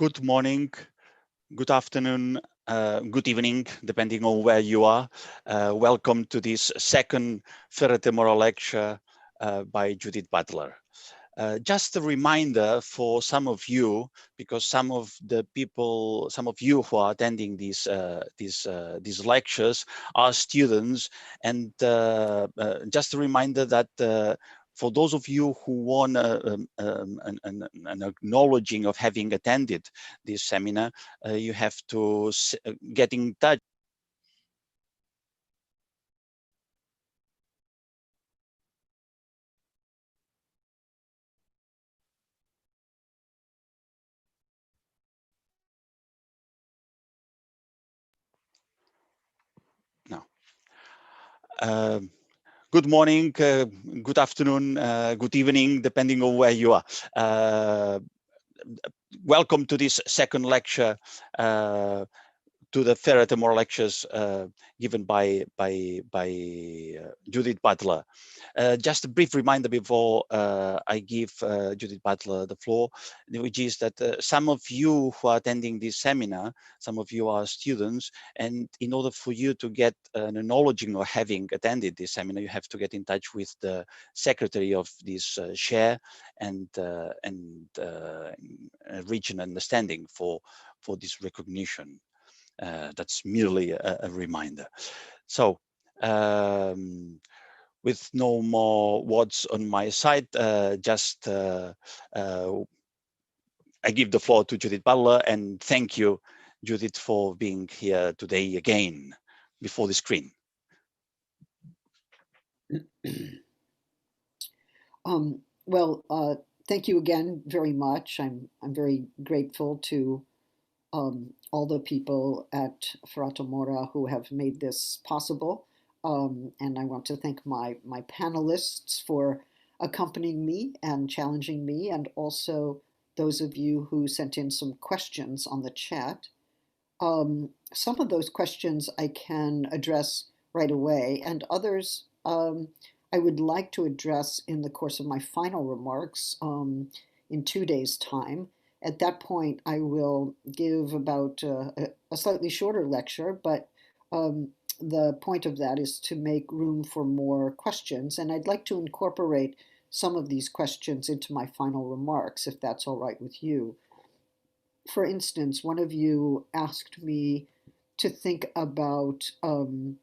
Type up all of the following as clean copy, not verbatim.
Good morning, good afternoon, good evening, depending on where you are. Welcome to this second Ferrate Moral lecture by Judith Butler. Just a reminder for some of you, because some of you who are attending these lectures are students, and just a reminder that for those of you who want an acknowledging of having attended this seminar, you have to get in touch. No. Good morning, good afternoon, good evening, depending on where you are. Welcome to this second lecture, to the Ferrate Moral lectures given by Judith Butler. Just a brief reminder before I give Judith Butler the floor, which is that some of you who are attending this seminar, some of you are students, and in order for you to get an acknowledging or having attended this seminar, you have to get in touch with the secretary of this share and reach an understanding for this recognition. That's merely a reminder. So with no more words on my side, I give the floor to Judith Butler, and thank you, Judith, for being here today again before the screen. Thank you again very much. I'm very grateful to all the people at Ferrate Moral who have made this possible. And I want to thank my panelists for accompanying me and challenging me, and also those of you who sent in some questions on the chat. Some of those questions I can address right away, and others I would like to address in the course of my final remarks in 2 days' time. At that point, I will give about a slightly shorter lecture, but the point of that is to make room for more questions, and I'd like to incorporate some of these questions into my final remarks, if that's all right with you. For instance, one of you asked me to think about the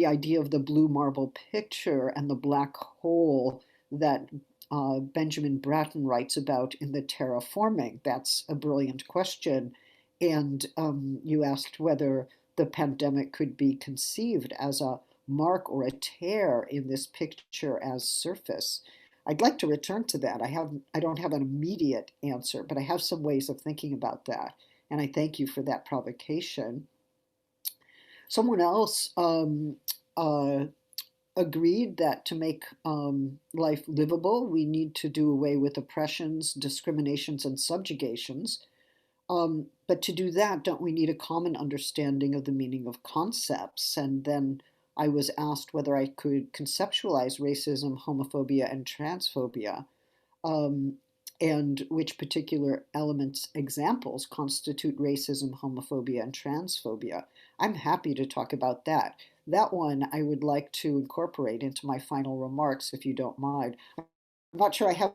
idea of the blue marble picture and the black hole that Benjamin Bratton writes about in the Terraforming. That's a brilliant question. And you asked whether the pandemic could be conceived as a mark or a tear in this picture as surface. I'd like to return to that. I don't have an immediate answer, but I have some ways of thinking about that. And I thank you for that provocation. Someone else agreed that to make life livable, we need to do away with oppressions, discriminations, and subjugations. But to do that, don't we need a common understanding of the meaning of concepts? And then I was asked whether I could conceptualize racism, homophobia, and transphobia, and which particular elements, examples, constitute racism, homophobia, and transphobia. I'm happy to talk about that. That one I would like to incorporate into my final remarks, if you don't mind. I'm not sure I have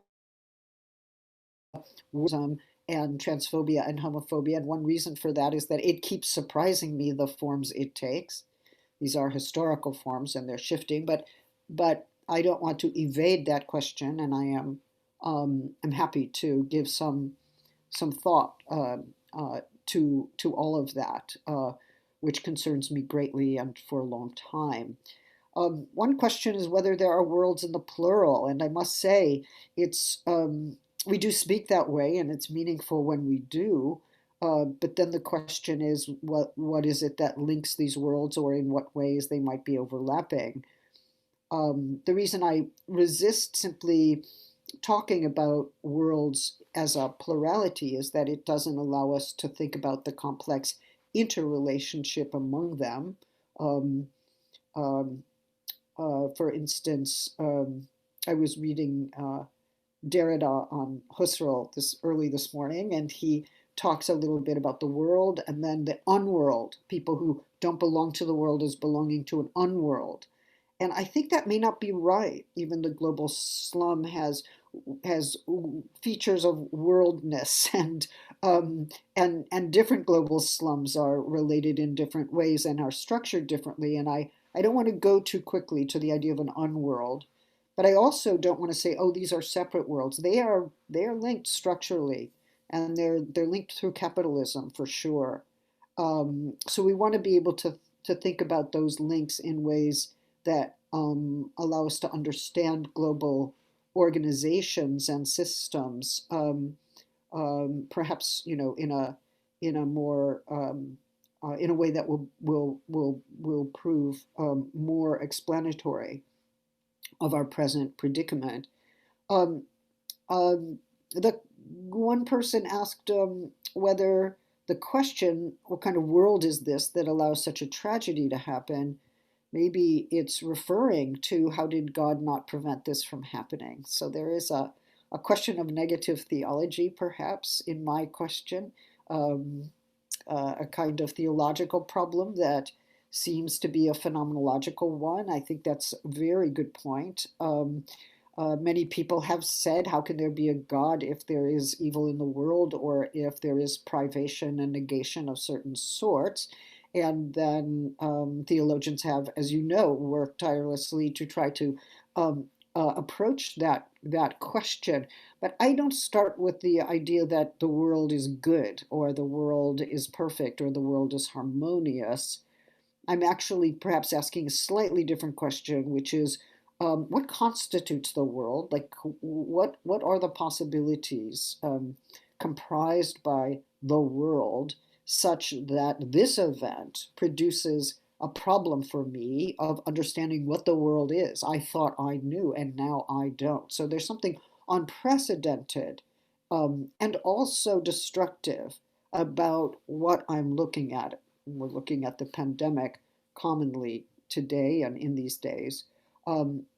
racism and transphobia and homophobia, and one reason for that is that it keeps surprising me the forms it takes. These are historical forms and they're shifting, but I don't want to evade that question, and I'm happy to give some thought to all of that, which concerns me greatly and for a long time. One question is whether there are worlds in the plural, and I must say it's we do speak that way, and it's meaningful when we do. But then the question is, what is it that links these worlds, or in what ways they might be overlapping? The reason I resist simply talking about worlds as a plurality is that it doesn't allow us to think about the complex interrelationship among them. For instance, I was reading Derrida on Husserl early this morning, and he talks a little bit about the world and then the unworld, people who don't belong to the world as belonging to an unworld. And I think that may not be right. Even the global slum has features of worldness, and different global slums are related in different ways and are structured differently. And I don't want to go too quickly to the idea of an unworld, but I also don't want to say, oh, these are separate worlds. They are linked structurally, and they're linked through capitalism for sure. So we want to be able to think about those links in ways that allow us to understand global organizations and systems, perhaps in a more in a way that will prove more explanatory of our present predicament. Um, the one person asked whether the question, what kind of world is this that allows such a tragedy to happen? Maybe it's referring to how did God not prevent this from happening? So there is a question of negative theology, perhaps, in my question, um, a kind of theological problem that seems to be a phenomenological one. I think that's a very good point. Many people have said, how can there be a God if there is evil in the world or if there is privation and negation of certain sorts? And then theologians have, as you know, worked tirelessly to try to um, approach that question. But I don't start with the idea that the world is good or the world is perfect or the world is harmonious. I'm actually perhaps asking a slightly different question, which is what constitutes the world? Like, what are the possibilities comprised by the world such that this event produces a problem for me of understanding what the world is? I thought I knew, and now I don't. So there's something unprecedented and also destructive about what I'm looking at. We're looking at the pandemic commonly today and in these days,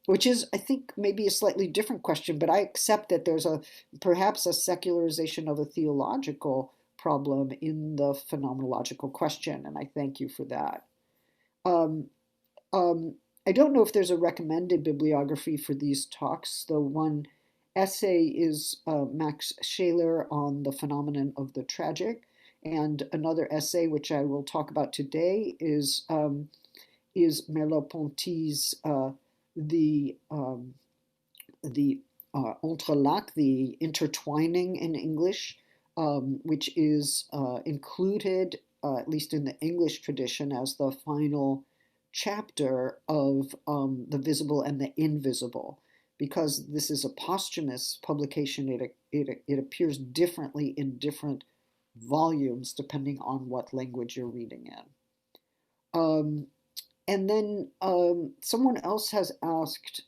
which is, I think, maybe a slightly different question, but I accept that there's perhaps a secularization of a theological problem in the phenomenological question, and I thank you for that. Um, um, I don't know if there's a recommended bibliography for these talks. The one essay is Max Shaler on the phenomenon of the tragic, and another essay, which I will talk about today, is Merleau-Ponty's the entrelac, the intertwining in English, which is included, at least in the English tradition, as the final chapter of The Visible and the Invisible. Because this is a posthumous publication, it appears differently in different volumes depending on what language you're reading in. And then someone else has asked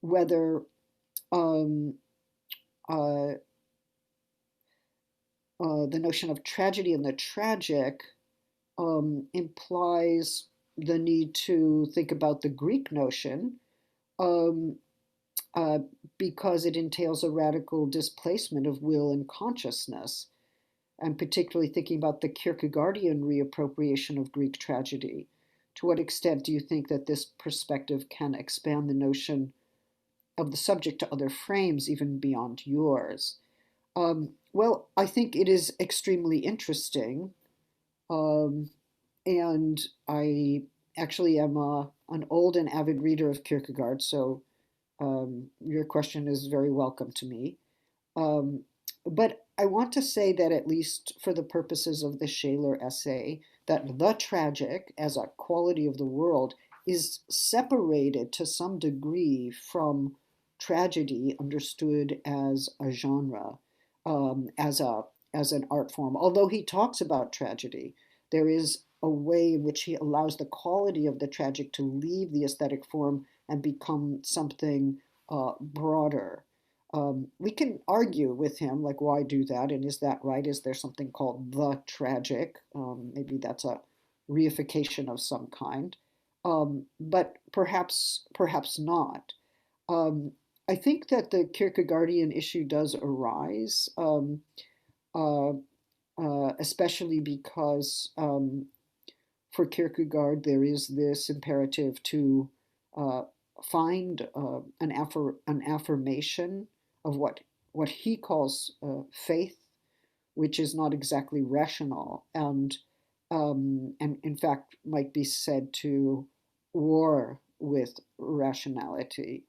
whether um, uh, the notion of tragedy and the tragic implies the need to think about the Greek notion um, uh, because it entails a radical displacement of will and consciousness. I'm particularly thinking about the Kierkegaardian reappropriation of Greek tragedy. To what extent do you think that this perspective can expand the notion of the subject to other frames, even beyond yours? Well, I think it is extremely interesting, um, and I actually am an old and avid reader of Kierkegaard, so your question is very welcome to me. Um, but I want to say that, at least for the purposes of the Shaler essay, that the tragic as a quality of the world is separated to some degree from tragedy understood as a genre, as an art form. Although he talks about tragedy, there is a way in which he allows the quality of the tragic to leave the aesthetic form and become something broader. We can argue with him, like, why do that? And is that right? Is there something called the tragic? Maybe that's a reification of some kind. But perhaps not. Um, I think that the Kierkegaardian issue does arise, uh, especially because for Kierkegaard there is this imperative to uh, find an affirmation of what he calls faith, which is not exactly rational, and in fact might be said to war with rationality.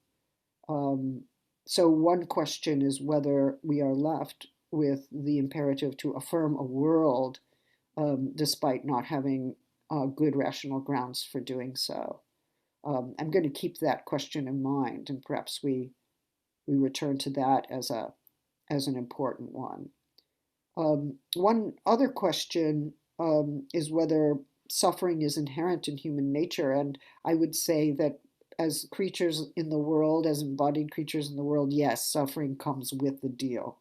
Um, so one question is whether we are left with the imperative to affirm a world despite not having good rational grounds for doing so. I'm going to keep that question in mind, and perhaps we return to that as an important one. One other question is whether suffering is inherent in human nature, and I would say that as creatures in the world, as embodied creatures in the world, yes, suffering comes with the deal.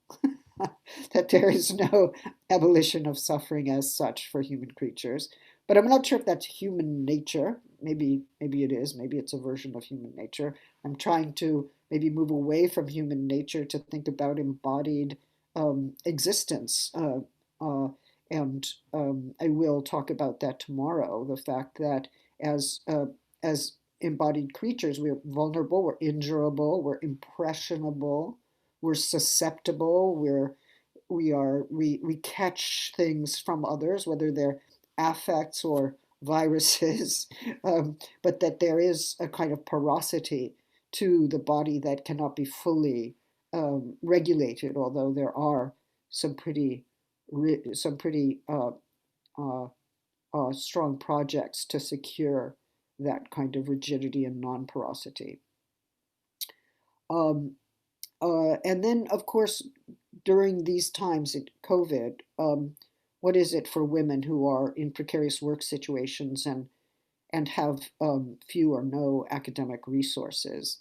That there is no abolition of suffering as such for human creatures. But I'm not sure if that's human nature. Maybe it is. Maybe it's a version of human nature. I'm trying to maybe move away from human nature to think about embodied existence. Uh, and I will talk about that tomorrow. The fact that as embodied creatures, we're vulnerable, we're injurable, we're impressionable, we're susceptible, we catch things from others, whether they're affects or viruses, but that there is a kind of porosity to the body that cannot be fully regulated, although there are some pretty strong projects to secure that kind of rigidity and non-porosity. Um, and then, of course, during these times in COVID, what is it for women who are in precarious work situations and have few or no academic resources?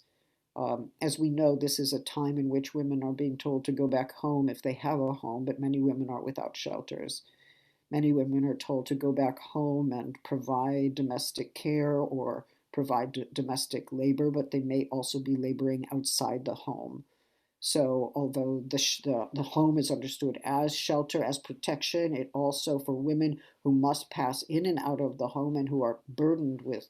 As we know, this is a time in which women are being told to go back home if they have a home, but many women are without shelters. Many women are told to go back home and provide domestic care or provide domestic labor, but they may also be laboring outside the home. So, although the home is understood as shelter, as protection, it also, for women who must pass in and out of the home and who are burdened with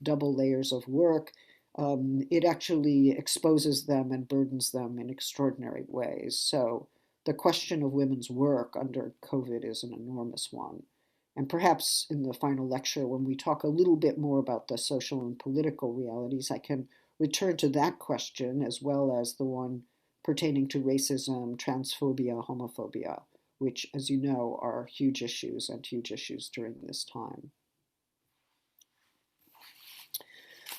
double layers of work, it actually exposes them and burdens them in extraordinary ways. So, the question of women's work under COVID is an enormous one. And perhaps in the final lecture, when we talk a little bit more about the social and political realities, I can return to that question as well as the one pertaining to racism, transphobia, homophobia, which, as you know, are huge issues and huge issues during this time.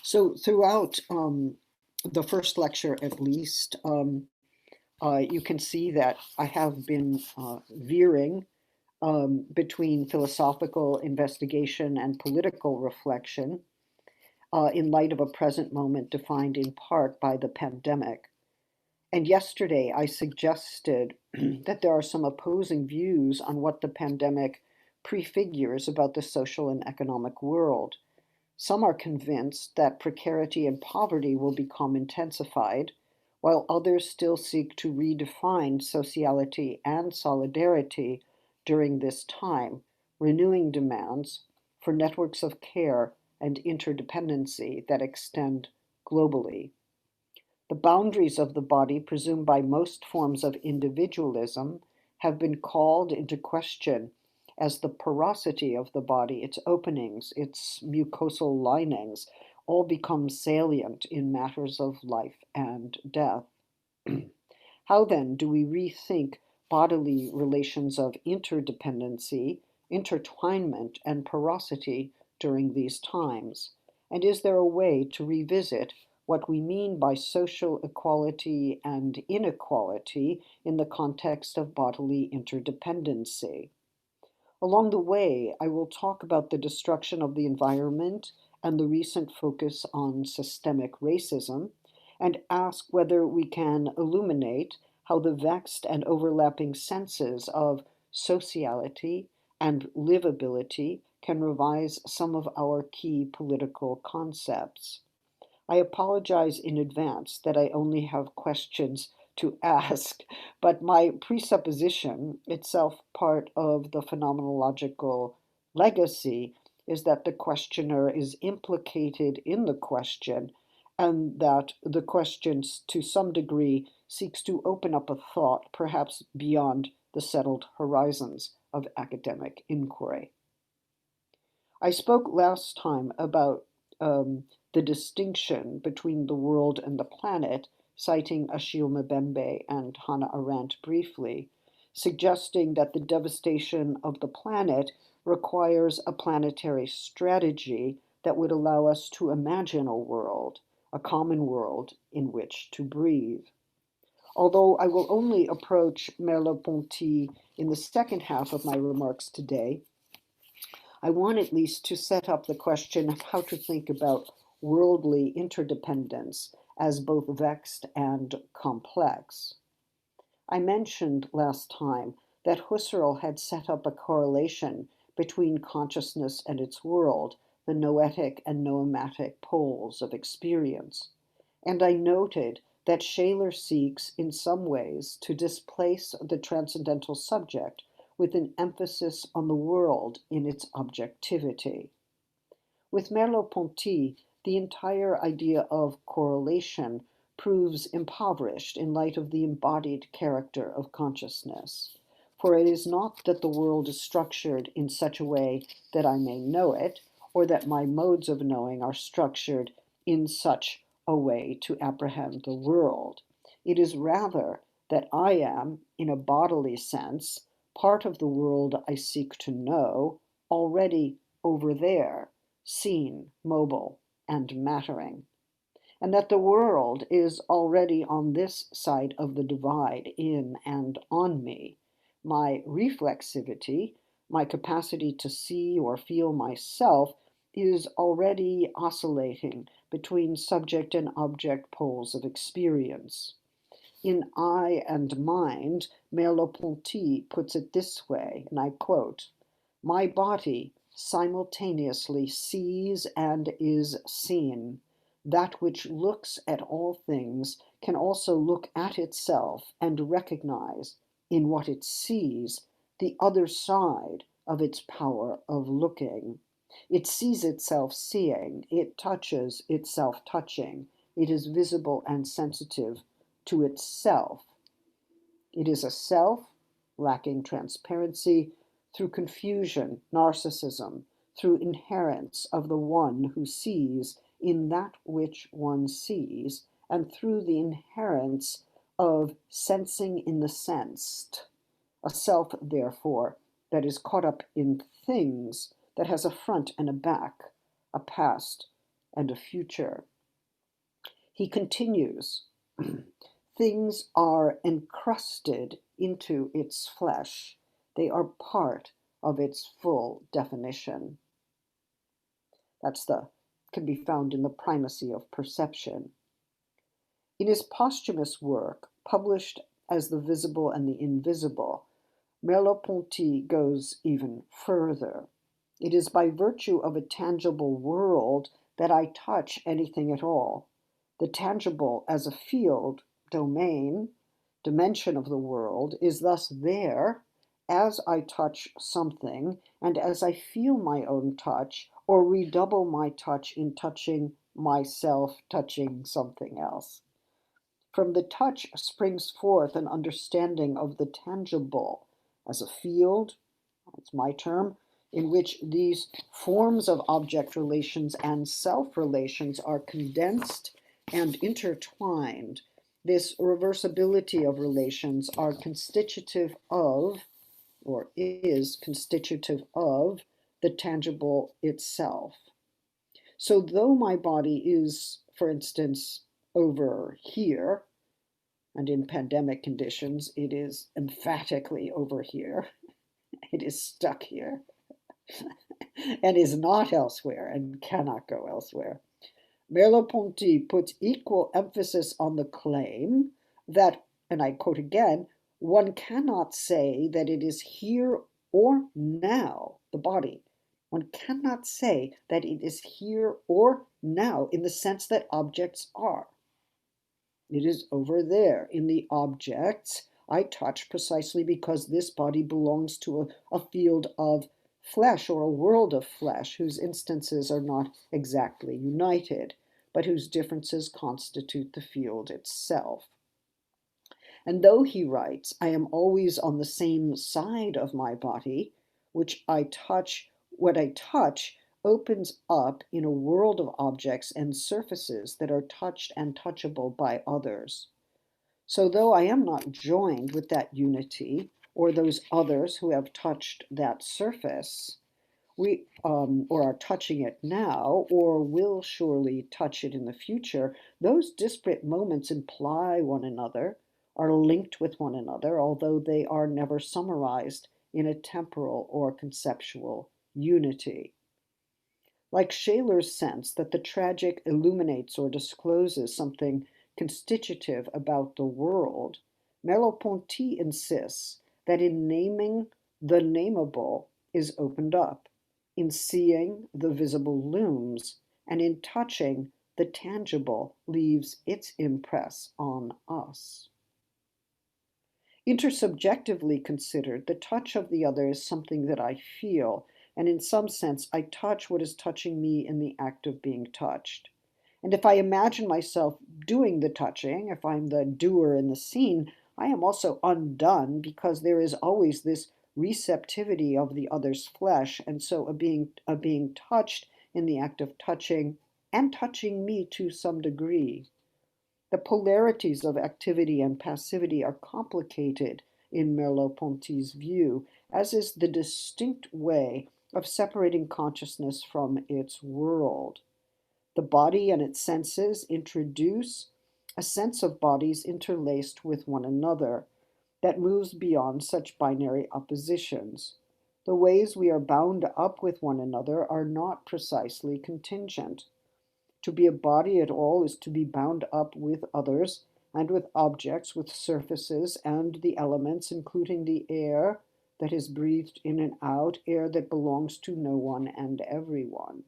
So throughout the first lecture, at least, you can see that I have been veering between philosophical investigation and political reflection in light of a present moment defined in part by the pandemic. And yesterday I suggested that there are some opposing views on what the pandemic prefigures about the social and economic world. Some are convinced that precarity and poverty will become intensified, while others still seek to redefine sociality and solidarity during this time, renewing demands for networks of care and interdependency that extend globally. The boundaries of the body, presumed by most forms of individualism, have been called into question as the porosity of the body, its openings, its mucosal linings, all become salient in matters of life and death. How then do we rethink bodily relations of interdependency, intertwinement, and porosity during these times? And is there a way to revisit what we mean by social equality and inequality in the context of bodily interdependency? Along the way, I will talk about the destruction of the environment and the recent focus on systemic racism, and ask whether we can illuminate how the vexed and overlapping senses of sociality and livability can revise some of our key political concepts. I apologize in advance that I only have questions to ask, but my presupposition, itself part of the phenomenological legacy, is that the questioner is implicated in the question and that the question, to some degree, seeks to open up a thought, perhaps beyond the settled horizons of academic inquiry. I spoke last time about the distinction between the world and the planet, citing Achille Mbembe and Hannah Arendt briefly, suggesting that the devastation of the planet requires a planetary strategy that would allow us to imagine a world, a common world in which to breathe. Although I will only approach Merleau-Ponty in the second half of my remarks today, I want at least to set up the question of how to think about worldly interdependence as both vexed and complex. I mentioned last time that Husserl had set up a correlation between consciousness and its world, the noetic and noematic poles of experience. And I noted that Shaler seeks, in some ways, to displace the transcendental subject with an emphasis on the world in its objectivity. With Merleau-Ponty, the entire idea of correlation proves impoverished in light of the embodied character of consciousness. For it is not that the world is structured in such a way that I may know it, or that my modes of knowing are structured in such a way to apprehend the world. It is rather that I am, in a bodily sense, part of the world I seek to know, already over there, seen, mobile, and mattering, and that the world is already on this side of the divide, in and on me. My reflexivity, my capacity to see or feel myself, is already oscillating between subject and object poles of experience. In I and Mind, Merleau-Ponty puts it this way, and I quote, "My body simultaneously sees and is seen. That which looks at all things can also look at itself and recognize, in what it sees, the other side of its power of looking. It sees itself seeing, it touches itself touching, it is visible and sensitive to itself. It is a self lacking transparency through confusion, narcissism, through inherence of the one who sees in that which one sees, and through the inherence of sensing in the sensed. A self, therefore, that is caught up in things, that has a front and a back, a past and a future." He continues, "Things are encrusted into its flesh. They are part of its full definition." Can be found in The Primacy of Perception. In his posthumous work, published as The Visible and the Invisible, Merleau-Ponty goes even further. It is by virtue of a tangible world that I touch anything at all. The tangible as a field, domain, dimension of the world is thus there as I touch something and as I feel my own touch or redouble my touch in touching myself touching something else. From the touch springs forth an understanding of the tangible as a field, that's my term, in which these forms of object relations and self relations are condensed and intertwined. This reversibility of relations are constitutive of, or is constitutive of, the tangible itself. So though my body is, for instance, over here, and in pandemic conditions, it is emphatically over here, it is stuck here, and is not elsewhere and cannot go elsewhere. Merleau-Ponty puts equal emphasis on the claim that, and I quote again, "one cannot say that it is here or now, the body, One cannot say that it is here or now in the sense that objects are. It is over there in the objects I touch precisely because this body belongs to a field of flesh or a world of flesh whose instances are not exactly united, but whose differences constitute the field itself. And though, he writes, I am always on the same side of my body, what I touch opens up in a world of objects and surfaces that are touched and touchable by others. So though I am not joined with that unity or those others who have touched that surface, or are touching it now, or will surely touch it in the future, those disparate moments imply one another, are linked with one another, although they are never summarized in a temporal or conceptual unity. Like Shaler's sense that the tragic illuminates or discloses something constitutive about the world, Merleau-Ponty insists that in naming the nameable is opened up, in seeing the visible looms, and in touching the tangible leaves its impress on us. Intersubjectively considered, the touch of the other is something that I feel, and in some sense I touch what is touching me in the act of being touched. And if I imagine myself doing the touching, if I'm the doer in the scene, I am also undone because there is always this receptivity of the other's flesh, and so a being touched in the act of touching and touching me to some degree. The polarities of activity and passivity are complicated in Merleau-Ponty's view, as is the distinct way of separating consciousness from its world. The body and its senses introduce a sense of bodies interlaced with one another that moves beyond such binary oppositions. The ways we are bound up with one another are not precisely contingent. To be a body at all is to be bound up with others and with objects, with surfaces and the elements, including the air that is breathed in and out, air that belongs to no one and everyone.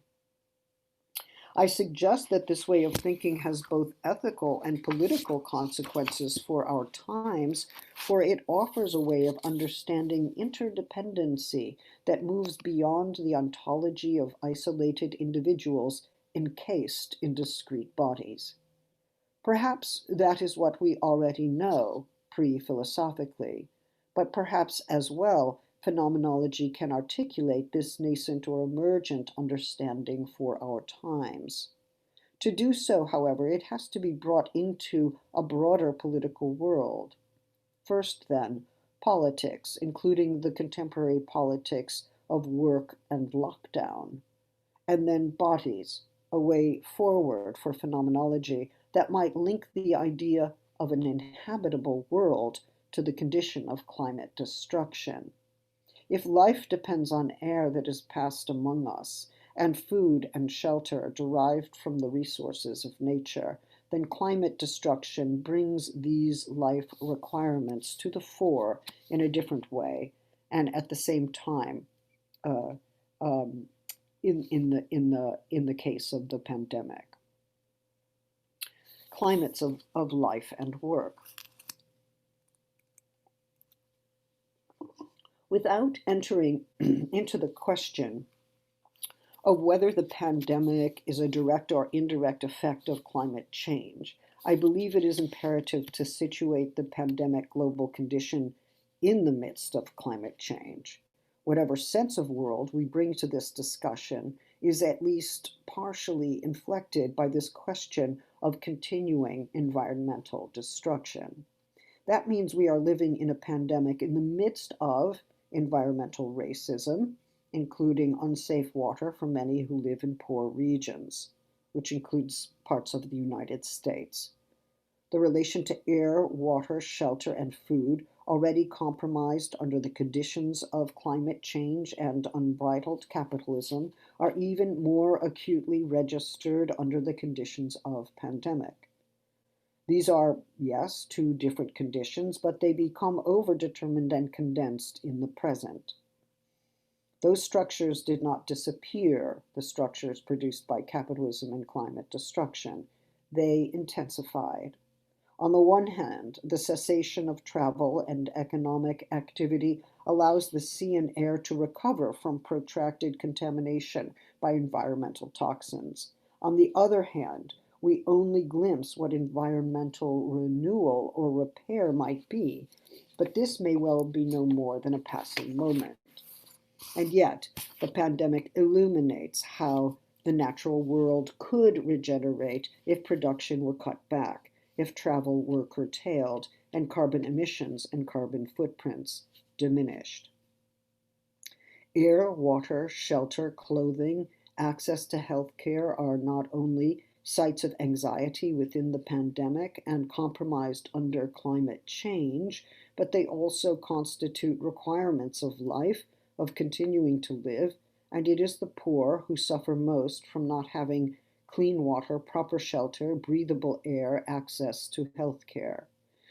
I suggest that this way of thinking has both ethical and political consequences for our times, for it offers a way of understanding interdependency that moves beyond the ontology of isolated individuals encased in discrete bodies. Perhaps that is what we already know pre-philosophically, but perhaps as well phenomenology can articulate this nascent or emergent understanding for our times. To do so, however, it has to be brought into a broader political world. First, then, politics, including the contemporary politics of work and lockdown, and then bodies, a way forward for phenomenology that might link the idea of an inhabitable world to the condition of climate destruction. If life depends on air that is passed among us, and food and shelter derived from the resources of nature, then climate destruction brings these life requirements to the fore in a different way, and at the same time, uh, um, in the case of the pandemic. Climates of life and work. Without entering into the question of whether the pandemic is a direct or indirect effect of climate change, I believe it is imperative to situate the pandemic global condition in the midst of climate change. Whatever sense of world we bring to this discussion is at least partially inflected by this question of continuing environmental destruction. That means we are living in a pandemic in the midst of environmental racism, including unsafe water for many who live in poor regions, which includes parts of the United States. The relation to air, water, shelter, and food, already compromised under the conditions of climate change and unbridled capitalism, are even more acutely registered under the conditions of pandemic. These are, yes, two different conditions, but they become overdetermined and condensed in the present. Those structures did not disappear, the structures produced by capitalism and climate destruction. They intensified. On the one hand, the cessation of travel and economic activity allows the sea and air to recover from protracted contamination by environmental toxins. On the other hand, we only glimpse what environmental renewal or repair might be, but this may well be no more than a passing moment. And yet, the pandemic illuminates how the natural world could regenerate if production were cut back, if travel were curtailed, and carbon emissions and carbon footprints diminished. Air, water, shelter, clothing, access to health care are not only sites of anxiety within the pandemic and compromised under climate change, but they also constitute requirements of life, of continuing to live, and it is the poor who suffer most from not having clean water, proper shelter, breathable air, access to health care.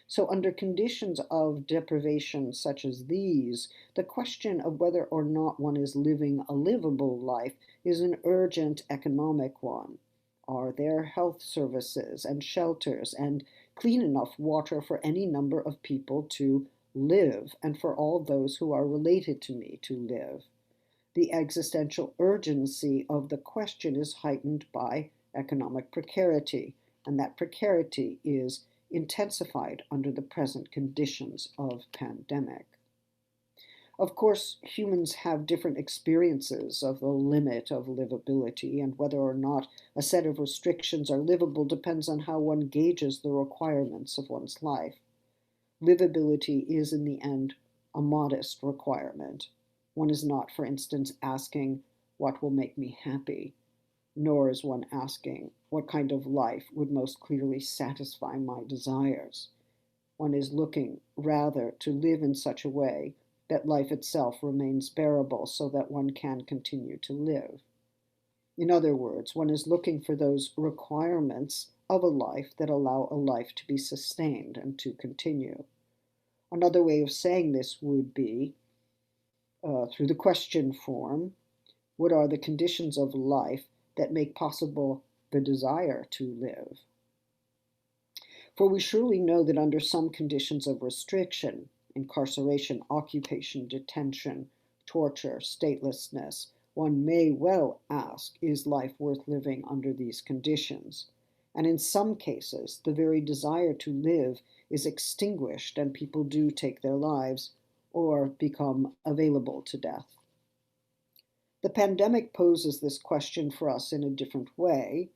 So, under conditions of deprivation such as these, the question of whether or not one is living a livable life is an urgent economic one. Are there health services and shelters and clean enough water for any number of people to live and for all those who are related to me to live? The existential urgency of the question is heightened by economic precarity, and that precarity is intensified under the present conditions of pandemic. Of course, humans have different experiences of the limit of livability, and whether or not a set of restrictions are livable depends on how one gauges the requirements of one's life. Livability is, in the end, a modest requirement. One is not, for instance, asking, what will make me happy? Nor is one asking, what kind of life would most clearly satisfy my desires? One is looking, rather, to live in such a way that life itself remains bearable so that one can continue to live. In other words, one is looking for those requirements of a life that allow a life to be sustained and to continue. Another way of saying this would be, through the question form, what are the conditions of life that make possible the desire to live? For we surely know that under some conditions of restriction, incarceration, occupation, detention, torture, statelessness, one may well ask, is life worth living under these conditions? And in some cases, the very desire to live is extinguished and people do take their lives or become available to death. The pandemic poses this question for us in a different way,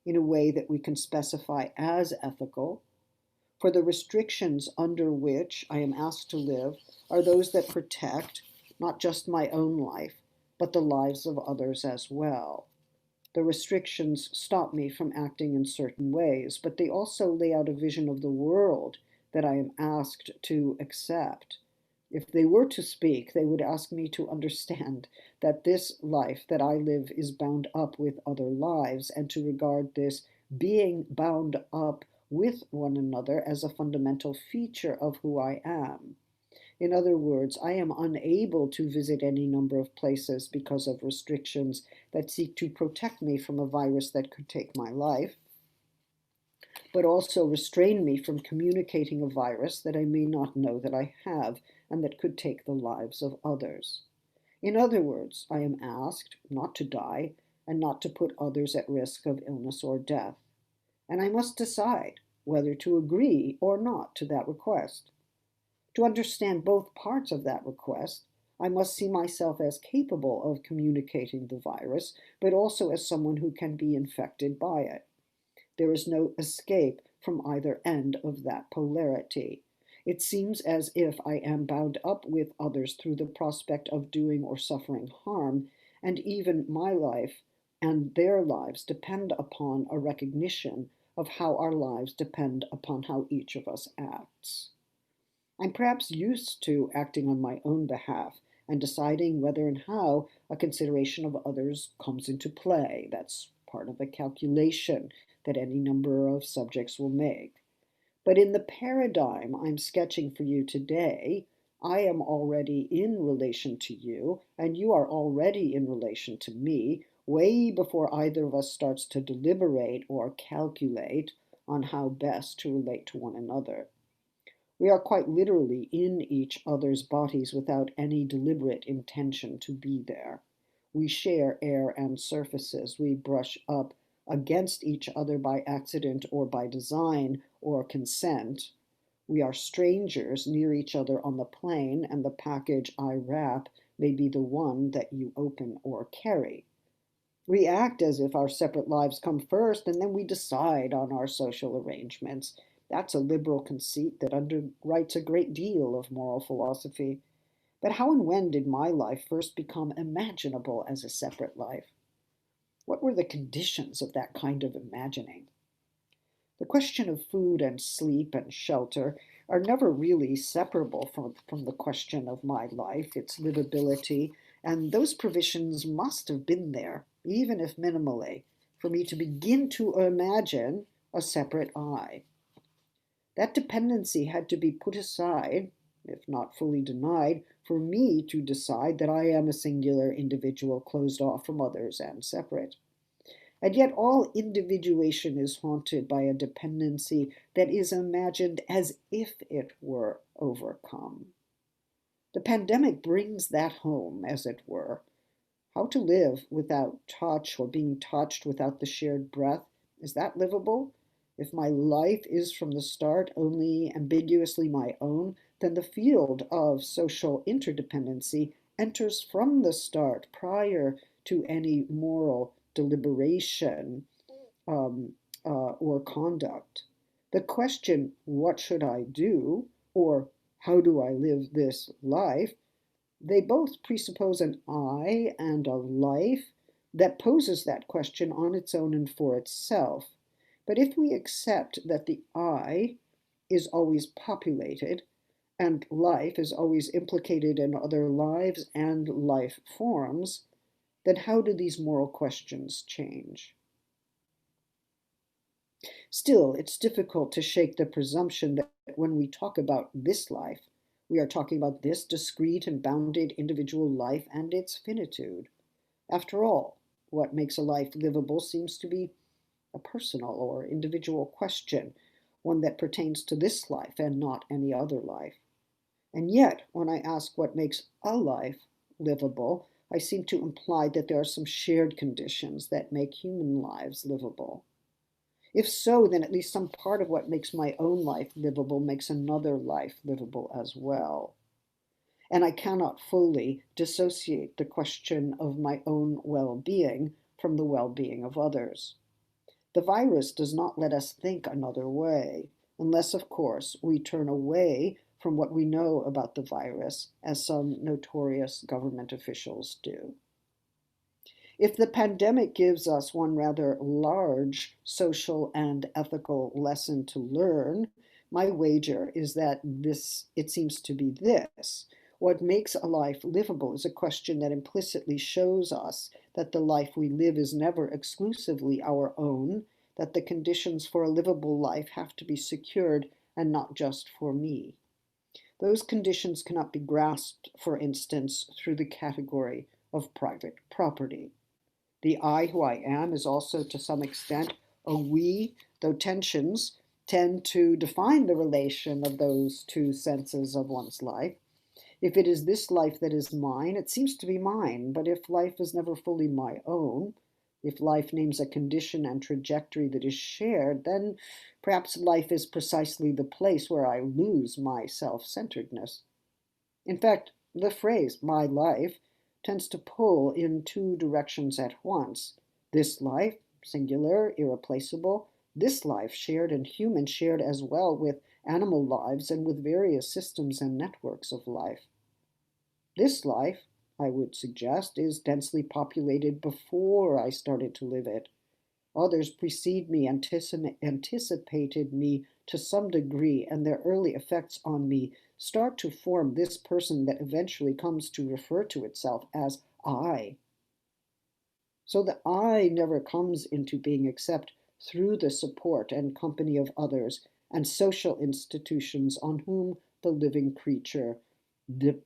in a way that we can specify as ethical. For the restrictions under which I am asked to live are those that protect not just my own life, but the lives of others as well. The restrictions stop me from acting in certain ways, but they also lay out a vision of the world that I am asked to accept. If they were to speak, they would ask me to understand that this life that I live is bound up with other lives, and to regard this being bound up with one another as a fundamental feature of who I am. In other words, I am unable to visit any number of places because of restrictions that seek to protect me from a virus that could take my life, but also restrain me from communicating a virus that I may not know that I have and that could take the lives of others. In other words, I am asked not to die and not to put others at risk of illness or death. And I must decide whether to agree or not to that request. To understand both parts of that request, I must see myself as capable of communicating the virus, but also as someone who can be infected by it. There is no escape from either end of that polarity. It seems as if I am bound up with others through the prospect of doing or suffering harm, and even my life and their lives depend upon a recognition of how our lives depend upon how each of us acts. I'm perhaps used to acting on my own behalf and deciding whether and how a consideration of others comes into play. That's part of a calculation that any number of subjects will make. But in the paradigm I'm sketching for you today, I am already in relation to you, and you are already in relation to me, way before either of us starts to deliberate or calculate on how best to relate to one another. We are quite literally in each other's bodies without any deliberate intention to be there. We share air and surfaces. We brush up against each other by accident or by design or consent. We are strangers near each other on the plane, and the package I wrap may be the one that you open or carry. We act as if our separate lives come first, and then we decide on our social arrangements. That's a liberal conceit that underwrites a great deal of moral philosophy. But how and when did my life first become imaginable as a separate life? What were the conditions of that kind of imagining? The question of food and sleep and shelter are never really separable from the question of my life, its livability, and those provisions must have been there, even if minimally, for me to begin to imagine a separate I. That dependency had to be put aside, if not fully denied, for me to decide that I am a singular individual closed off from others and separate. And yet all individuation is haunted by a dependency that is imagined as if it were overcome. The pandemic brings that home, as it were. How to live without touch or being touched without the shared breath, is that livable? If my life is from the start only ambiguously my own, then the field of social interdependency enters from the start prior to any moral deliberation or conduct. The question, what should I do, or how do I live this life, they both presuppose an I and a life that poses that question on its own and for itself. But if we accept that the I is always populated and life is always implicated in other lives and life forms, then how do these moral questions change? Still, it's difficult to shake the presumption that when we talk about this life, we are talking about this discrete and bounded individual life and its finitude. After all, what makes a life livable seems to be a personal or individual question, one that pertains to this life and not any other life. And yet, when I ask what makes a life livable, I seem to imply that there are some shared conditions that make human lives livable. If so, then at least some part of what makes my own life livable makes another life livable as well. And I cannot fully dissociate the question of my own well being from the well being of others. The virus does not let us think another way, unless, of course, we turn away from what we know about the virus, as some notorious government officials do. If the pandemic gives us one rather large social and ethical lesson to learn, my wager is that it seems to be this. What makes a life livable is a question that implicitly shows us that the life we live is never exclusively our own, that the conditions for a livable life have to be secured and not just for me. Those conditions cannot be grasped, for instance, through the category of private property. The I who I am is also to some extent a we, though tensions tend to define the relation of those two senses of one's life. If it is this life that is mine, it seems to be mine, but if life is never fully my own, if life names a condition and trajectory that is shared, then perhaps life is precisely the place where I lose my self-centeredness. In fact, the phrase, my life, tends to pull in two directions at once. This life, singular, irreplaceable, this life, shared and human, shared as well with animal lives and with various systems and networks of life. This life, I would suggest, is densely populated before I started to live it. Others precede me, anticipated me to some degree, and their early effects on me start to form this person that eventually comes to refer to itself as I. So the I never comes into being except through the support and company of others and social institutions on whom the living creature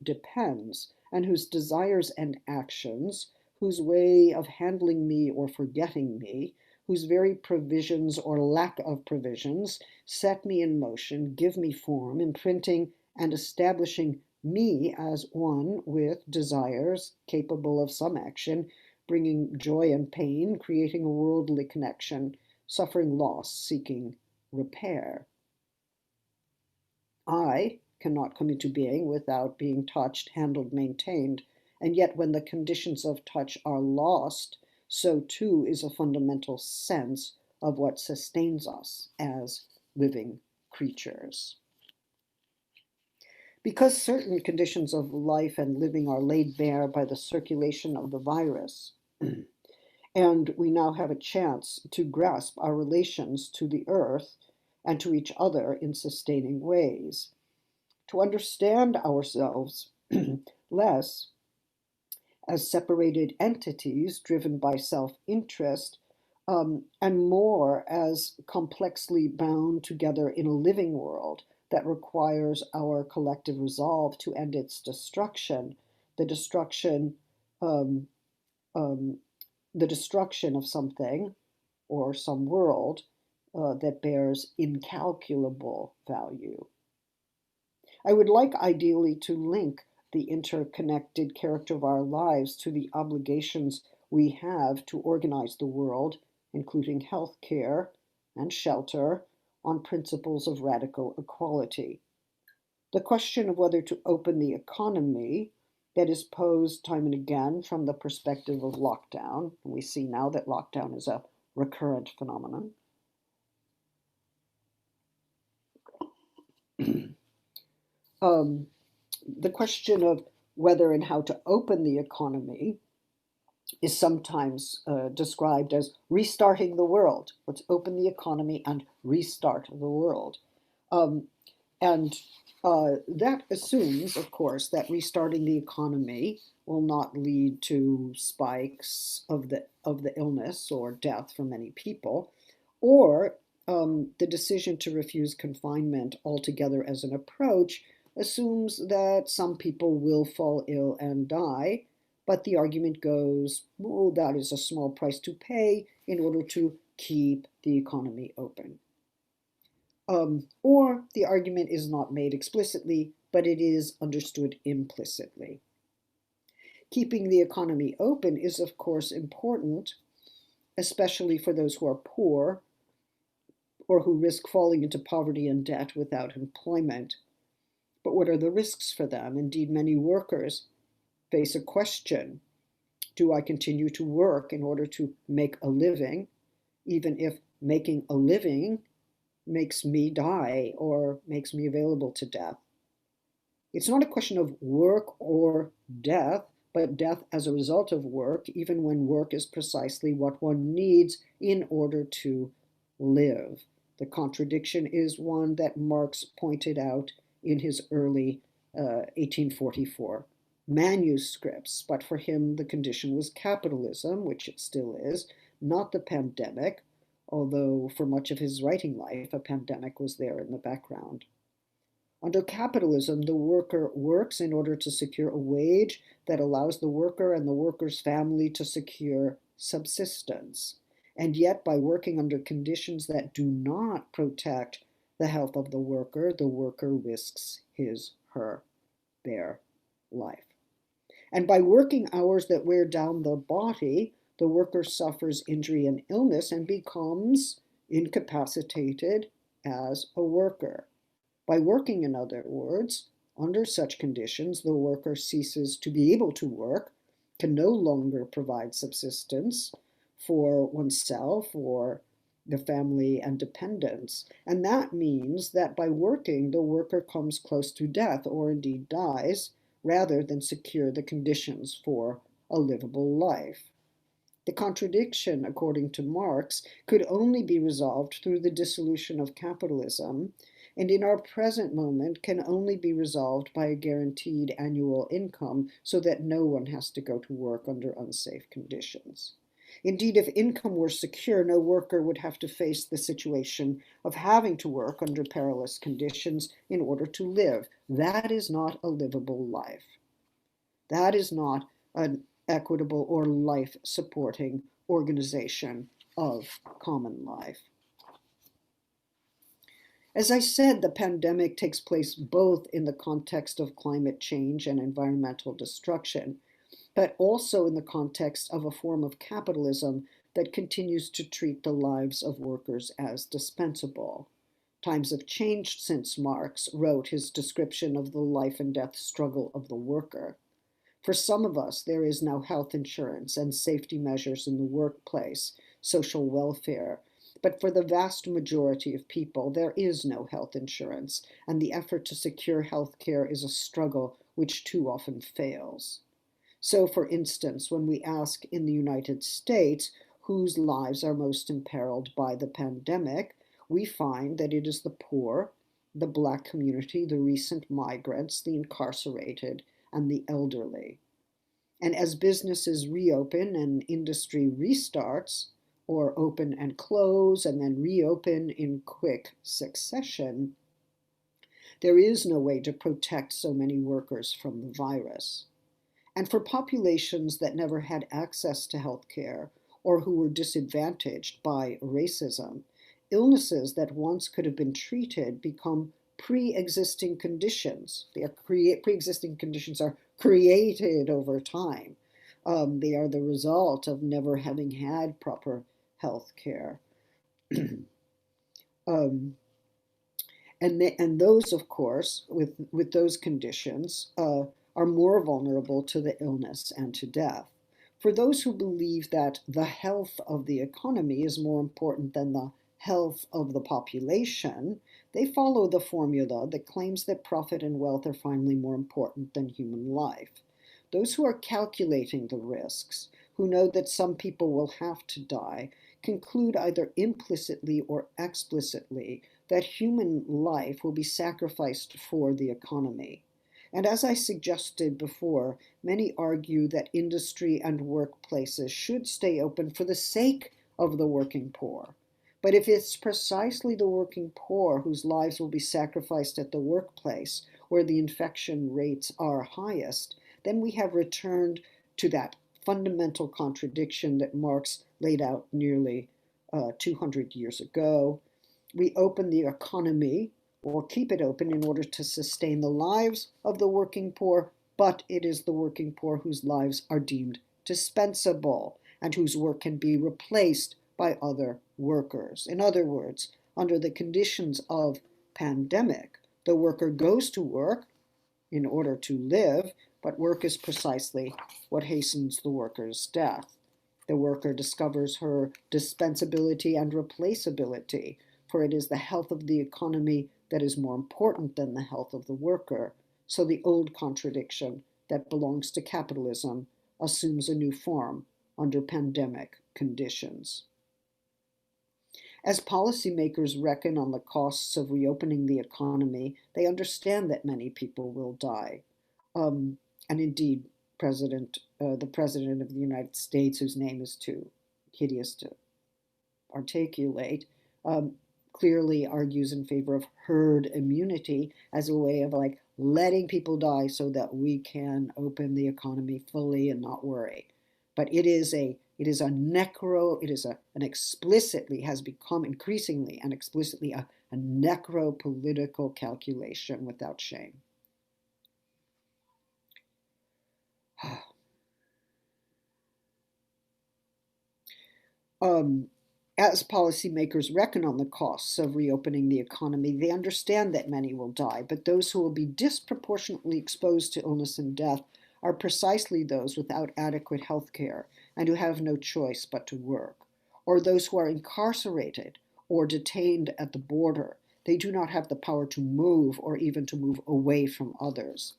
depends, and whose desires and actions, whose way of handling me or forgetting me, whose very provisions or lack of provisions set me in motion, give me form, imprinting and establishing me as one with desires capable of some action, bringing joy and pain, creating a worldly connection, suffering loss, seeking repair. I cannot come into being without being touched, handled, maintained, and yet when the conditions of touch are lost, so too is a fundamental sense of what sustains us as living creatures. Because certain conditions of life and living are laid bare by the circulation of the virus, and we now have a chance to grasp our relations to the earth and to each other in sustaining ways, to understand ourselves less as separated entities driven by self-interest, and more as complexly bound together in a living world that requires our collective resolve to end its destruction, the destruction, um, um, the destruction of something or some world that bears incalculable value. I would like ideally to link the interconnected character of our lives to the obligations we have to organize the world, including health care and shelter, on principles of radical equality. The question of whether to open the economy that is posed time and again from the perspective of lockdown, and we see now that lockdown is a recurrent phenomenon, um, the question of whether and how to open the economy is sometimes described as restarting the world. Let's open the economy and restart the world. Um, and that assumes, of course, that restarting the economy will not lead to spikes of the illness or death for many people, or the decision to refuse confinement altogether as an approach assumes that some people will fall ill and die, but the argument goes, oh, that is a small price to pay in order to keep the economy open. Or the argument is not made explicitly, but it is understood implicitly. Keeping the economy open is, of course, important, especially for those who are poor or who risk falling into poverty and debt without employment. But what are the risks for them? Indeed, many workers face a question. Do I continue to work in order to make a living, even if making a living makes me die or makes me available to death? It's not a question of work or death, but death as a result of work, even when work is precisely what one needs in order to live. The contradiction is one that Marx pointed out in his early 1844 manuscripts, but for him the condition was capitalism, which it still is, not the pandemic, although for much of his writing life a pandemic was there in the background. Under capitalism, the worker works in order to secure a wage that allows the worker and the worker's family to secure subsistence. And yet, by working under conditions that do not protect the health of the worker risks his, her, their life. And by working hours that wear down the body, the worker suffers injury and illness and becomes incapacitated as a worker. By working, in other words, under such conditions, the worker ceases to be able to work, can no longer provide subsistence for oneself or the family and dependents. And that means that by working, the worker comes close to death or indeed dies, rather than secure the conditions for a livable life. The contradiction, according to Marx, could only be resolved through the dissolution of capitalism, and in our present moment can only be resolved by a guaranteed annual income so that no one has to go to work under unsafe conditions. Indeed, if income were secure, no worker would have to face the situation of having to work under perilous conditions in order to live. That is not a livable life. That is not an equitable or life-supporting organization of common life. As I said, the pandemic takes place both in the context of climate change and environmental destruction, but also in the context of a form of capitalism that continues to treat the lives of workers as dispensable. Times have changed since Marx wrote his description of the life and death struggle of the worker. For some of us, there is now health insurance and safety measures in the workplace, social welfare. But for the vast majority of people, there is no health insurance, and the effort to secure health care is a struggle which too often fails. So, for instance, when we ask in the United States whose lives are most imperiled by the pandemic, we find that it is the poor, the Black community, the recent migrants, the incarcerated, and the elderly. And as businesses reopen and industry restarts, or open and close and then reopen in quick succession, there is no way to protect so many workers from the virus. And for populations that never had access to health care or who were disadvantaged by racism, illnesses that once could have been treated become pre-existing conditions. Pre-existing conditions are created over time. They are the result of never having had proper health care. And those, of course, with those conditions, are more vulnerable to the illness and to death. For those who believe that the health of the economy is more important than the health of the population, they follow the formula that claims that profit and wealth are finally more important than human life. Those who are calculating the risks, who know that some people will have to die, conclude either implicitly or explicitly that human life will be sacrificed for the economy. And as I suggested before, many argue that industry and workplaces should stay open for the sake of the working poor. But if it's precisely the working poor whose lives will be sacrificed at the workplace, where the infection rates are highest, then we have returned to that fundamental contradiction that Marx laid out nearly 200 years ago. We open the economy or keep it open in order to sustain the lives of the working poor, but it is the working poor whose lives are deemed dispensable and whose work can be replaced by other workers. In other words, under the conditions of pandemic, the worker goes to work in order to live, but work is precisely what hastens the worker's death. The worker discovers her dispensability and replaceability, for it is the health of the economy that is more important than the health of the worker. So the old contradiction that belongs to capitalism assumes a new form under pandemic conditions. As policymakers reckon on the costs of reopening the economy, they understand that many people will die. And indeed, the President of the United States, whose name is too hideous to articulate, clearly argues in favor of herd immunity as a way of like letting people die so that we can open the economy fully and not worry. But it is an explicitly has become increasingly and explicitly a necro-political calculation without shame. As policymakers reckon on the costs of reopening the economy, they understand that many will die, but those who will be disproportionately exposed to illness and death are precisely those without adequate health care and who have no choice but to work, or those who are incarcerated or detained at the border. They do not have the power to move or even to move away from others.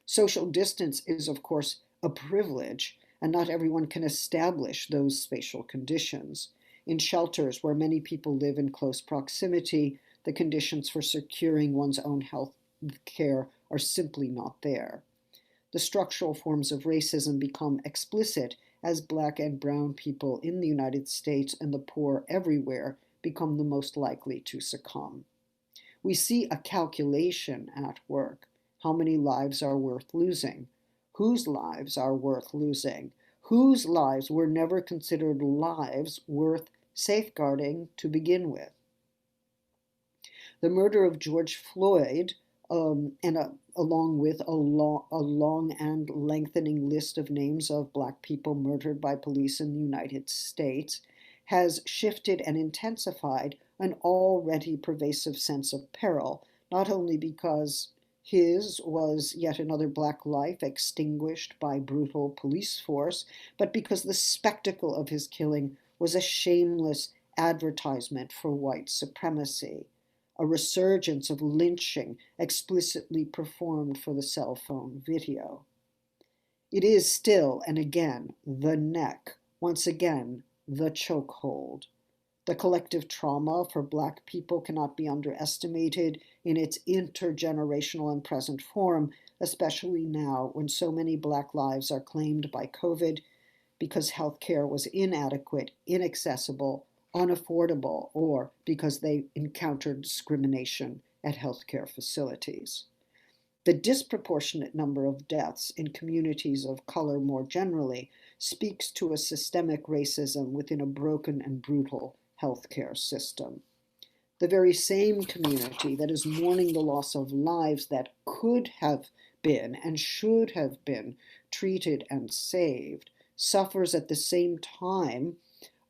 Social distance is, of course, a privilege, and not everyone can establish those spatial conditions. In shelters where many people live in close proximity, the conditions for securing one's own health care are simply not there. The structural forms of racism become explicit as Black and brown people in the United States and the poor everywhere become the most likely to succumb. We see a calculation at work. How many lives are worth losing? Whose lives are worth losing? Whose lives were never considered lives worth safeguarding to begin with? The murder of George Floyd, along with a long and lengthening list of names of Black people murdered by police in the United States, has shifted and intensified an already pervasive sense of peril, not only because his was yet another Black life extinguished by brutal police force, but because the spectacle of his killing was a shameless advertisement for white supremacy, a resurgence of lynching explicitly performed for the cell phone video. It is still, and again, the neck, once again, the chokehold. The collective trauma for Black people cannot be underestimated in its intergenerational and present form, especially now when so many Black lives are claimed by COVID because healthcare was inadequate, inaccessible, unaffordable, or because they encountered discrimination at healthcare facilities. The disproportionate number of deaths in communities of color more generally speaks to a systemic racism within a broken and brutal healthcare system. The very same community that is mourning the loss of lives that could have been and should have been treated and saved suffers at the same time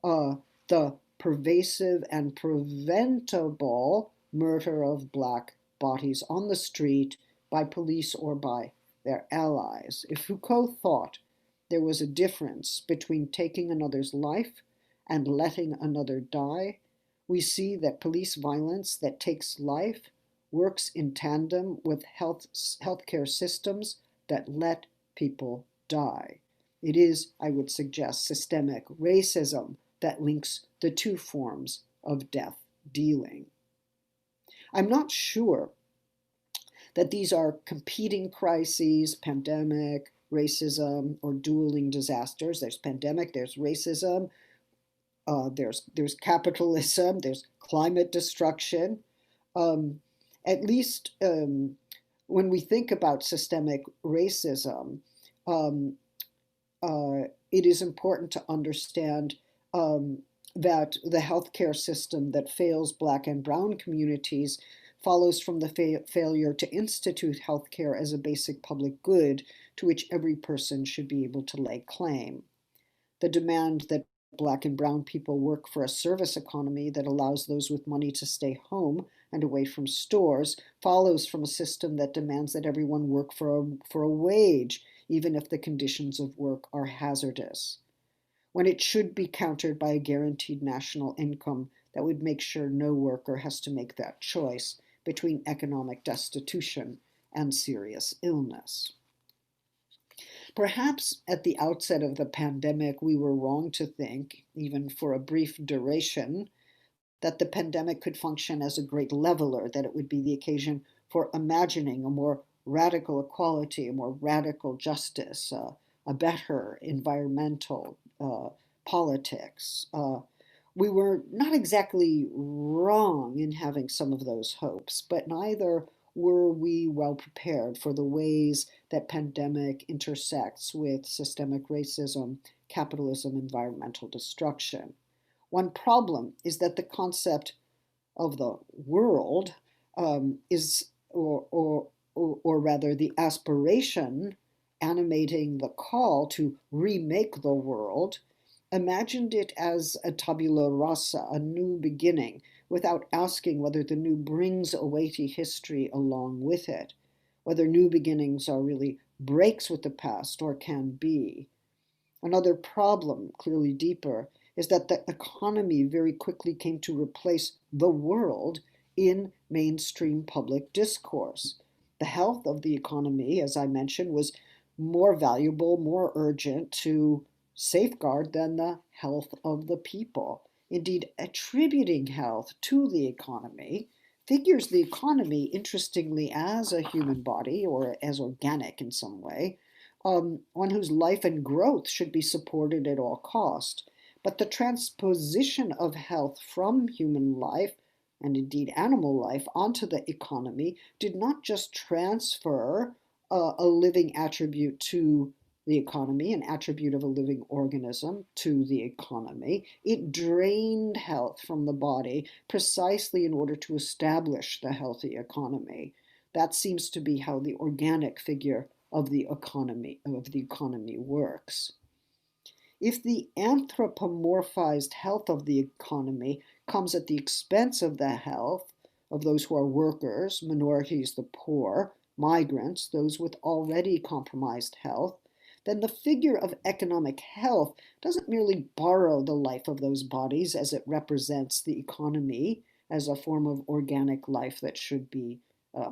the pervasive and preventable murder of Black bodies on the street by police or by their allies. If Foucault thought there was a difference between taking another's life and letting another die, we see that police violence that takes life works in tandem with healthcare systems that let people die. It is, I would suggest, systemic racism that links the two forms of death dealing. I'm not sure that these are competing crises, pandemic, racism, or dueling disasters. There's pandemic, there's racism, there's capitalism, there's climate destruction. At least when we think about systemic racism, it is important to understand that the healthcare system that fails Black and brown communities follows from the failure to institute healthcare as a basic public good to which every person should be able to lay claim. The demand that Black and brown people work for a service economy that allows those with money to stay home and away from stores follows from a system that demands that everyone work for a wage, even if the conditions of work are hazardous, when it should be countered by a guaranteed national income that would make sure no worker has to make that choice between economic destitution and serious illness. Perhaps at the outset of the pandemic, we were wrong to think, even for a brief duration, that the pandemic could function as a great leveler, that it would be the occasion for imagining a more radical equality, a more radical justice, a better environmental politics. We were not exactly wrong in having some of those hopes, but neither were we well prepared for the ways that pandemic intersects with systemic racism, capitalism, environmental destruction. One problem is that the concept of the world is, or rather the aspiration animating the call to remake the world, imagined it as a tabula rasa, a new beginning, without asking whether the new brings a weighty history along with it, whether new beginnings are really breaks with the past or can be. Another problem, clearly deeper, is that the economy very quickly came to replace the world in mainstream public discourse. The health of the economy, as I mentioned, was more valuable, more urgent to safeguard than the health of the people. Indeed, attributing health to the economy figures the economy, interestingly, as a human body or as organic in some way, one whose life and growth should be supported at all cost. But the transposition of health from human life, and indeed animal life, onto the economy did not just transfer a living attribute to the economy, an attribute of a living organism to the economy. It drained health from the body precisely in order to establish the healthy economy. That seems to be how the organic figure of the economy works. If the anthropomorphized health of the economy comes at the expense of the health of those who are workers, minorities, the poor, migrants, those with already compromised health, then the figure of economic health doesn't merely borrow the life of those bodies as it represents the economy as a form of organic life that should be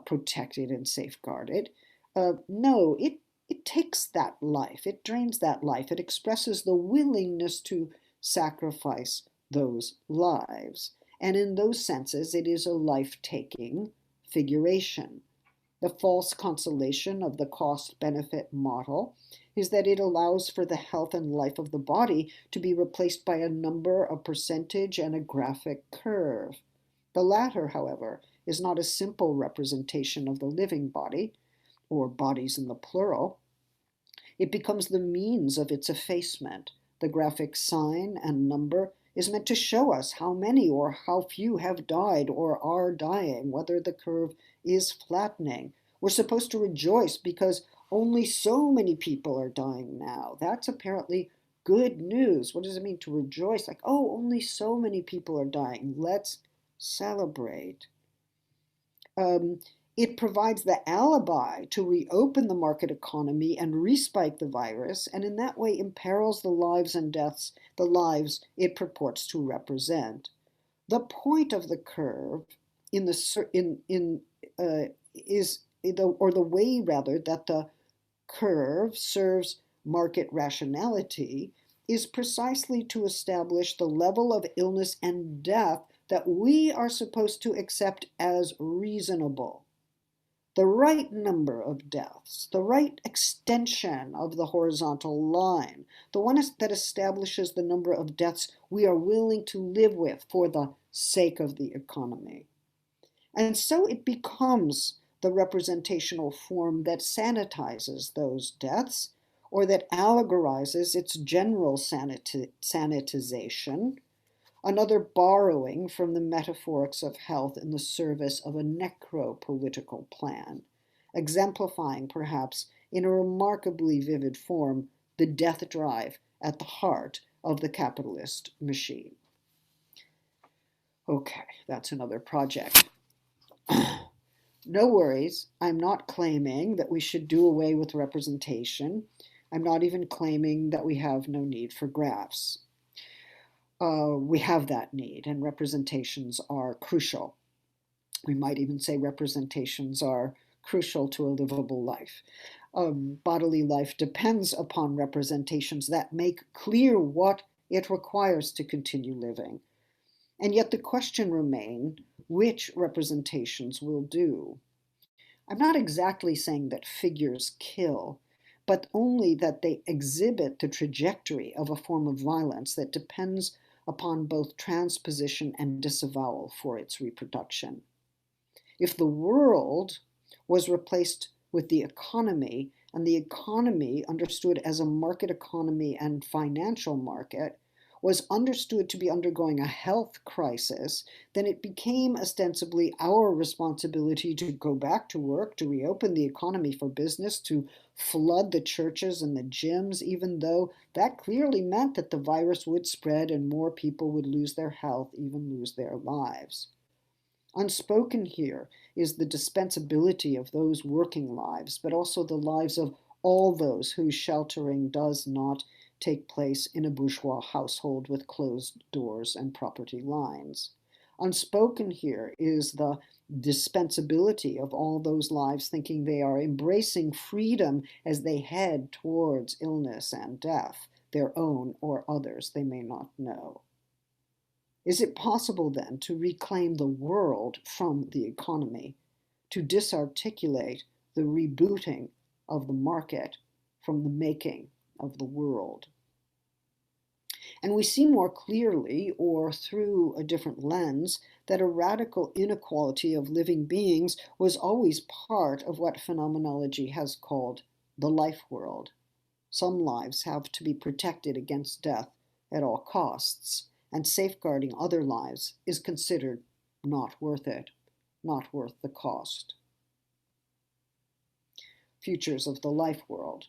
protected and safeguarded. No, it takes that life, it drains that life, it expresses the willingness to sacrifice those lives. And in those senses, it is a life taking figuration. The false consolation of the cost benefit model is that it allows for the health and life of the body to be replaced by a number, a percentage, and a graphic curve. The latter, however, is not a simple representation of the living body, or bodies in the plural. It becomes the means of its effacement. The graphic sign and number is meant to show us how many or how few have died or are dying, whether the curve is flattening. We're supposed to rejoice because only so many people are dying now. That's apparently good news. What does it mean to rejoice? Like, oh, only so many people are dying. Let's celebrate. It provides the alibi to reopen the market economy and respike the virus, and in that way imperils the lives and deaths, the lives it purports to represent. The point of the curve in the is the way rather that the curve serves market rationality is precisely to establish the level of illness and death that we are supposed to accept as reasonable. The right number of deaths, the right extension of the horizontal line, the one that establishes the number of deaths we are willing to live with for the sake of the economy. And so it becomes the representational form that sanitizes those deaths, or that allegorizes its general sanitization, another borrowing from the metaphorics of health in the service of a necro-political plan, exemplifying perhaps in a remarkably vivid form the death drive at the heart of the capitalist machine. Okay, that's another project. No worries, I'm not claiming that we should do away with representation. I'm not even claiming that we have no need for graphs. We have that need, and representations are crucial. We might even say representations are crucial to a livable life. Bodily life depends upon representations that make clear what it requires to continue living. And yet the question remains, which representations will do? I'm not exactly saying that figures kill, but only that they exhibit the trajectory of a form of violence that depends upon both transposition and disavowal for its reproduction. If the world was replaced with the economy, and the economy, understood as a market economy and financial market, was understood to be undergoing a health crisis, then it became ostensibly our responsibility to go back to work, to reopen the economy for business, to flood the churches and the gyms, even though that clearly meant that the virus would spread and more people would lose their health, even lose their lives. Unspoken here is the dispensability of those working lives, but also the lives of all those whose sheltering does not take place in a bourgeois household with closed doors and property lines. Unspoken here is the dispensability of all those lives thinking they are embracing freedom as they head towards illness and death, their own or others they may not know. Is it possible then to reclaim the world from the economy, to disarticulate the rebooting of the market from the making of the world. And we see more clearly, or through a different lens, that a radical inequality of living beings was always part of what phenomenology has called the life world. Some lives have to be protected against death at all costs, and safeguarding other lives is considered not worth it, not worth the cost. Futures of the life world.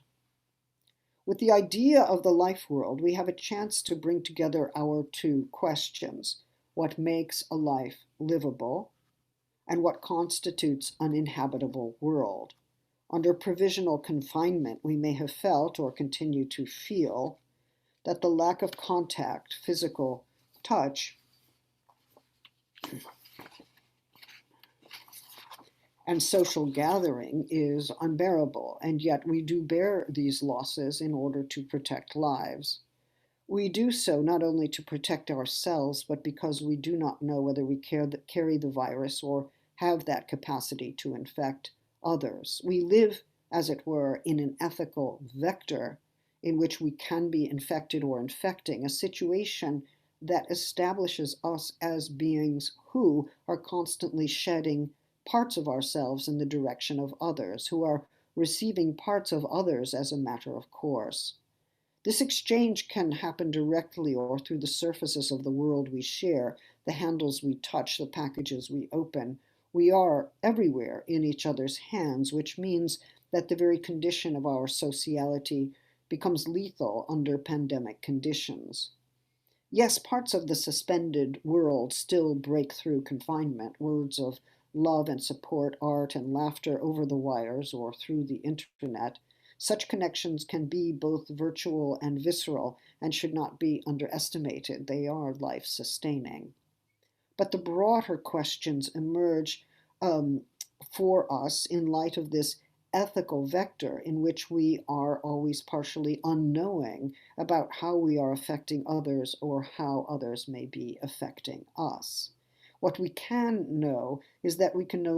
With the idea of the life world, we have a chance to bring together our two questions: what makes a life livable, and what constitutes an inhabitable world. Under provisional confinement, we may have felt, or continue to feel, that the lack of contact, physical touch, and social gathering is unbearable, and yet we do bear these losses in order to protect lives. We do so not only to protect ourselves, but because we do not know whether we carry the virus or have that capacity to infect others. We live, as it were, in an ethical vector in which we can be infected or infecting, a situation that establishes us as beings who are constantly shedding parts of ourselves in the direction of others, who are receiving parts of others as a matter of course. This exchange can happen directly or through the surfaces of the world we share, the handles we touch, the packages we open. We are everywhere in each other's hands, which means that the very condition of our sociality becomes lethal under pandemic conditions. Yes, parts of the suspended world still break through confinement. Words of love and support, art and laughter over the wires or through the internet. Such connections can be both virtual and visceral and should not be underestimated. They are life-sustaining. But the broader questions emerge for us in light of this ethical vector in which we are always partially unknowing about how we are affecting others or how others may be affecting us. What we can know is that we can no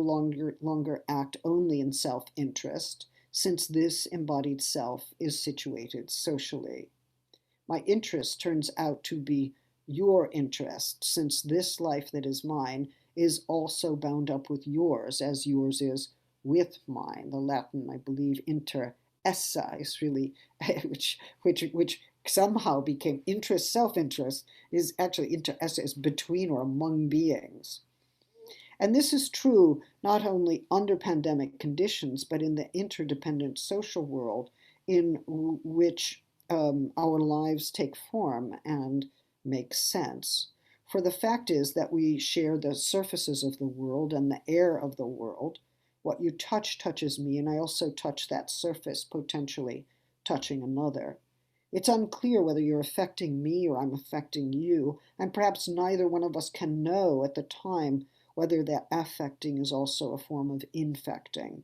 longer act only in self-interest, since this embodied self is situated socially. My interest turns out to be your interest, since this life that is mine is also bound up with yours, as yours is with mine. The Latin, I believe, inter essa is really, which somehow became interest, self-interest, is actually inter essa, is between or among beings. And this is true not only under pandemic conditions, but in the interdependent social world in which our lives take form and make sense. For the fact is that we share the surfaces of the world and the air of the world. What you touch touches me, and I also touch that surface, potentially touching another. It's unclear whether you're affecting me or I'm affecting you, and perhaps neither one of us can know at the time whether that affecting is also a form of infecting.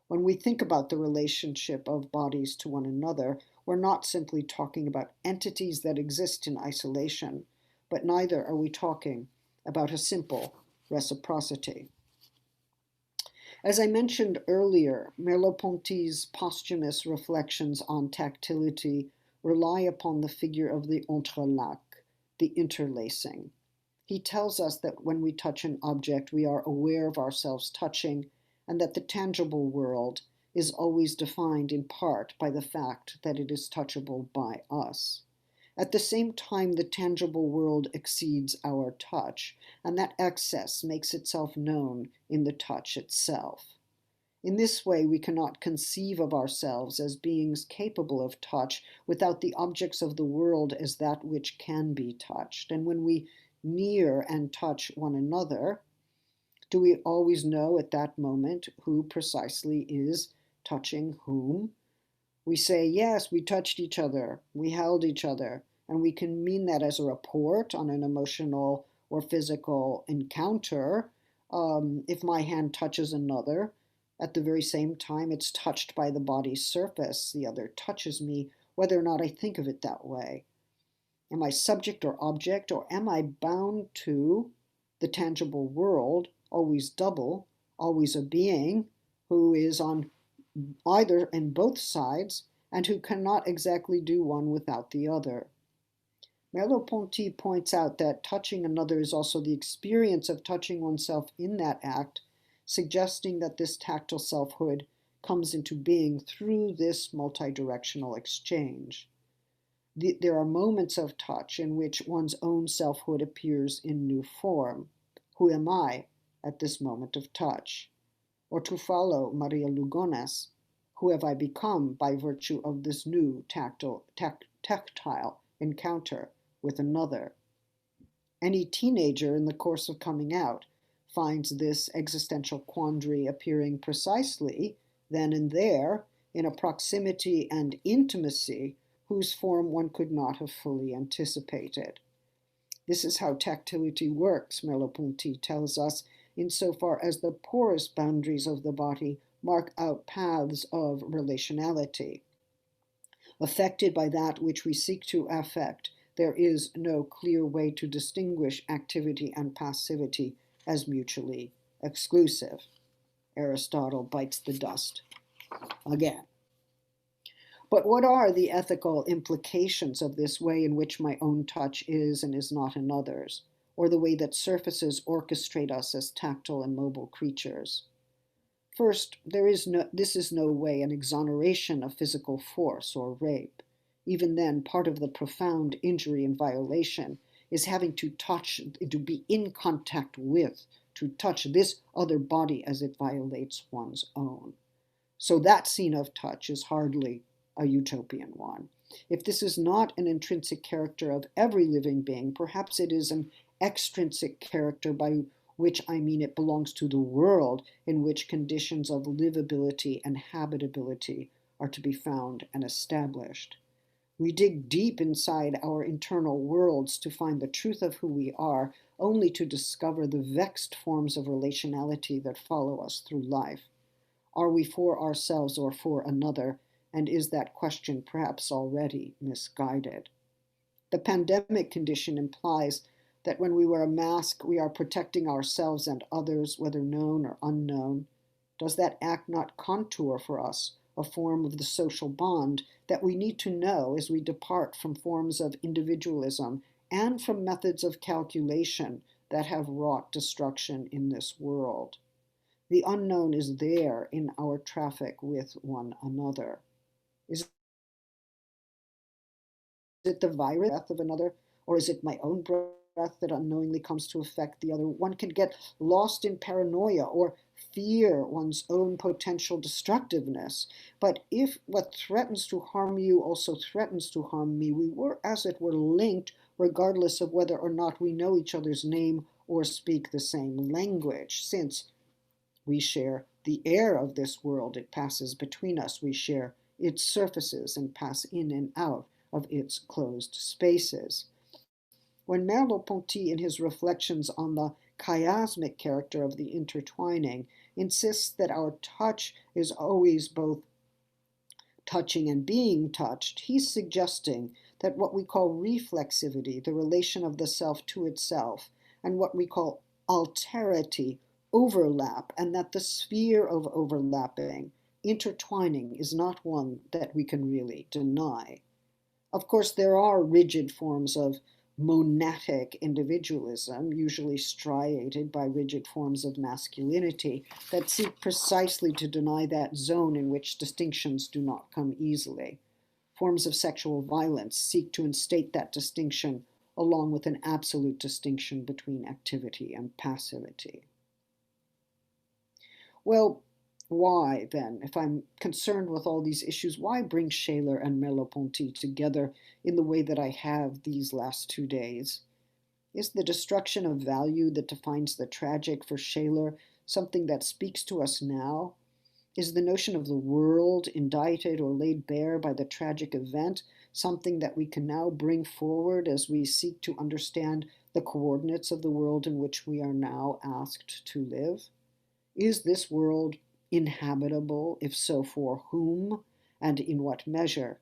When we think about the relationship of bodies to one another, we're not simply talking about entities that exist in isolation, but neither are we talking about a simple reciprocity. As I mentioned earlier, Merleau-Ponty's posthumous reflections on tactility rely upon the figure of the entrelac, the interlacing. He tells us that when we touch an object, we are aware of ourselves touching, and that the tangible world is always defined in part by the fact that it is touchable by us. At the same time, the tangible world exceeds our touch, and that excess makes itself known in the touch itself. In this way, we cannot conceive of ourselves as beings capable of touch without the objects of the world as that which can be touched. And when we near and touch one another, do we always know at that moment who precisely is touching whom? We say, yes, we touched each other, we held each other, and we can mean that as a report on an emotional or physical encounter. If my hand touches another, at the very same time it's touched by the body's surface, the other touches me, whether or not I think of it that way. Am I subject or object, or am I bound to the tangible world, always double, always a being who is on either and both sides, and who cannot exactly do one without the other. Merleau-Ponty points out that touching another is also the experience of touching oneself in that act, suggesting that this tactile selfhood comes into being through this multidirectional exchange. There are moments of touch in which one's own selfhood appears in new form. Who am I at this moment of touch? Or to follow Maria Lugones, who have I become by virtue of this new tactile encounter with another? Any teenager in the course of coming out finds this existential quandary appearing precisely then and there in a proximity and intimacy whose form one could not have fully anticipated. This is how tactility works, Merleau-Ponty tells us, insofar as the porous boundaries of the body mark out paths of relationality. Affected by that which we seek to affect, there is no clear way to distinguish activity and passivity as mutually exclusive. Aristotle bites the dust again. But what are the ethical implications of this way in which my own touch is and is not another's, or the way that surfaces orchestrate us as tactile and mobile creatures? First, this is no way an exoneration of physical force or rape. Even then, part of the profound injury and violation is having to touch, to be in contact with, to touch this other body as it violates one's own. So that scene of touch is hardly a utopian one. If this is not an intrinsic character of every living being, perhaps it is an extrinsic character, by which I mean it belongs to the world in which conditions of livability and habitability are to be found and established. We dig deep inside our internal worlds to find the truth of who we are, only to discover the vexed forms of relationality that follow us through life. Are we for ourselves or for another? And is that question perhaps already misguided? The pandemic condition implies that when we wear a mask, we are protecting ourselves and others, whether known or unknown. Does that act not contour for us a form of the social bond that we need to know as we depart from forms of individualism and from methods of calculation that have wrought destruction in this world? The unknown is there in our traffic with one another. Is it the virus breath of another, or is it my own breath that unknowingly comes to affect the other? One can get lost in paranoia or fear one's own potential destructiveness. But if what threatens to harm you also threatens to harm me, we were, as it were, linked, regardless of whether or not we know each other's name or speak the same language, since we share the air of this world. It passes between us. We share its surfaces and pass in and out of its closed spaces. When Merleau-Ponty, in his reflections on the chiasmic character of the intertwining, insists that our touch is always both touching and being touched, he's suggesting that what we call reflexivity, the relation of the self to itself, and what we call alterity, overlap, and that the sphere of overlapping, intertwining, is not one that we can really deny. Of course, there are rigid forms of monadic individualism, usually striated by rigid forms of masculinity, that seek precisely to deny that zone in which distinctions do not come easily. Forms of sexual violence seek to instate that distinction along with an absolute distinction between activity and passivity. Well, why then, if I'm concerned with all these issues, why bring Shaler and Merleau-Ponty together in the way that I have these last 2 days? Is the destruction of value that defines the tragic for Shaler something that speaks to us now? Is the notion of the world indicted or laid bare by the tragic event something that we can now bring forward as we seek to understand the coordinates of the world in which we are now asked to live? Is this world inhabitable? If so, for whom and in what measure?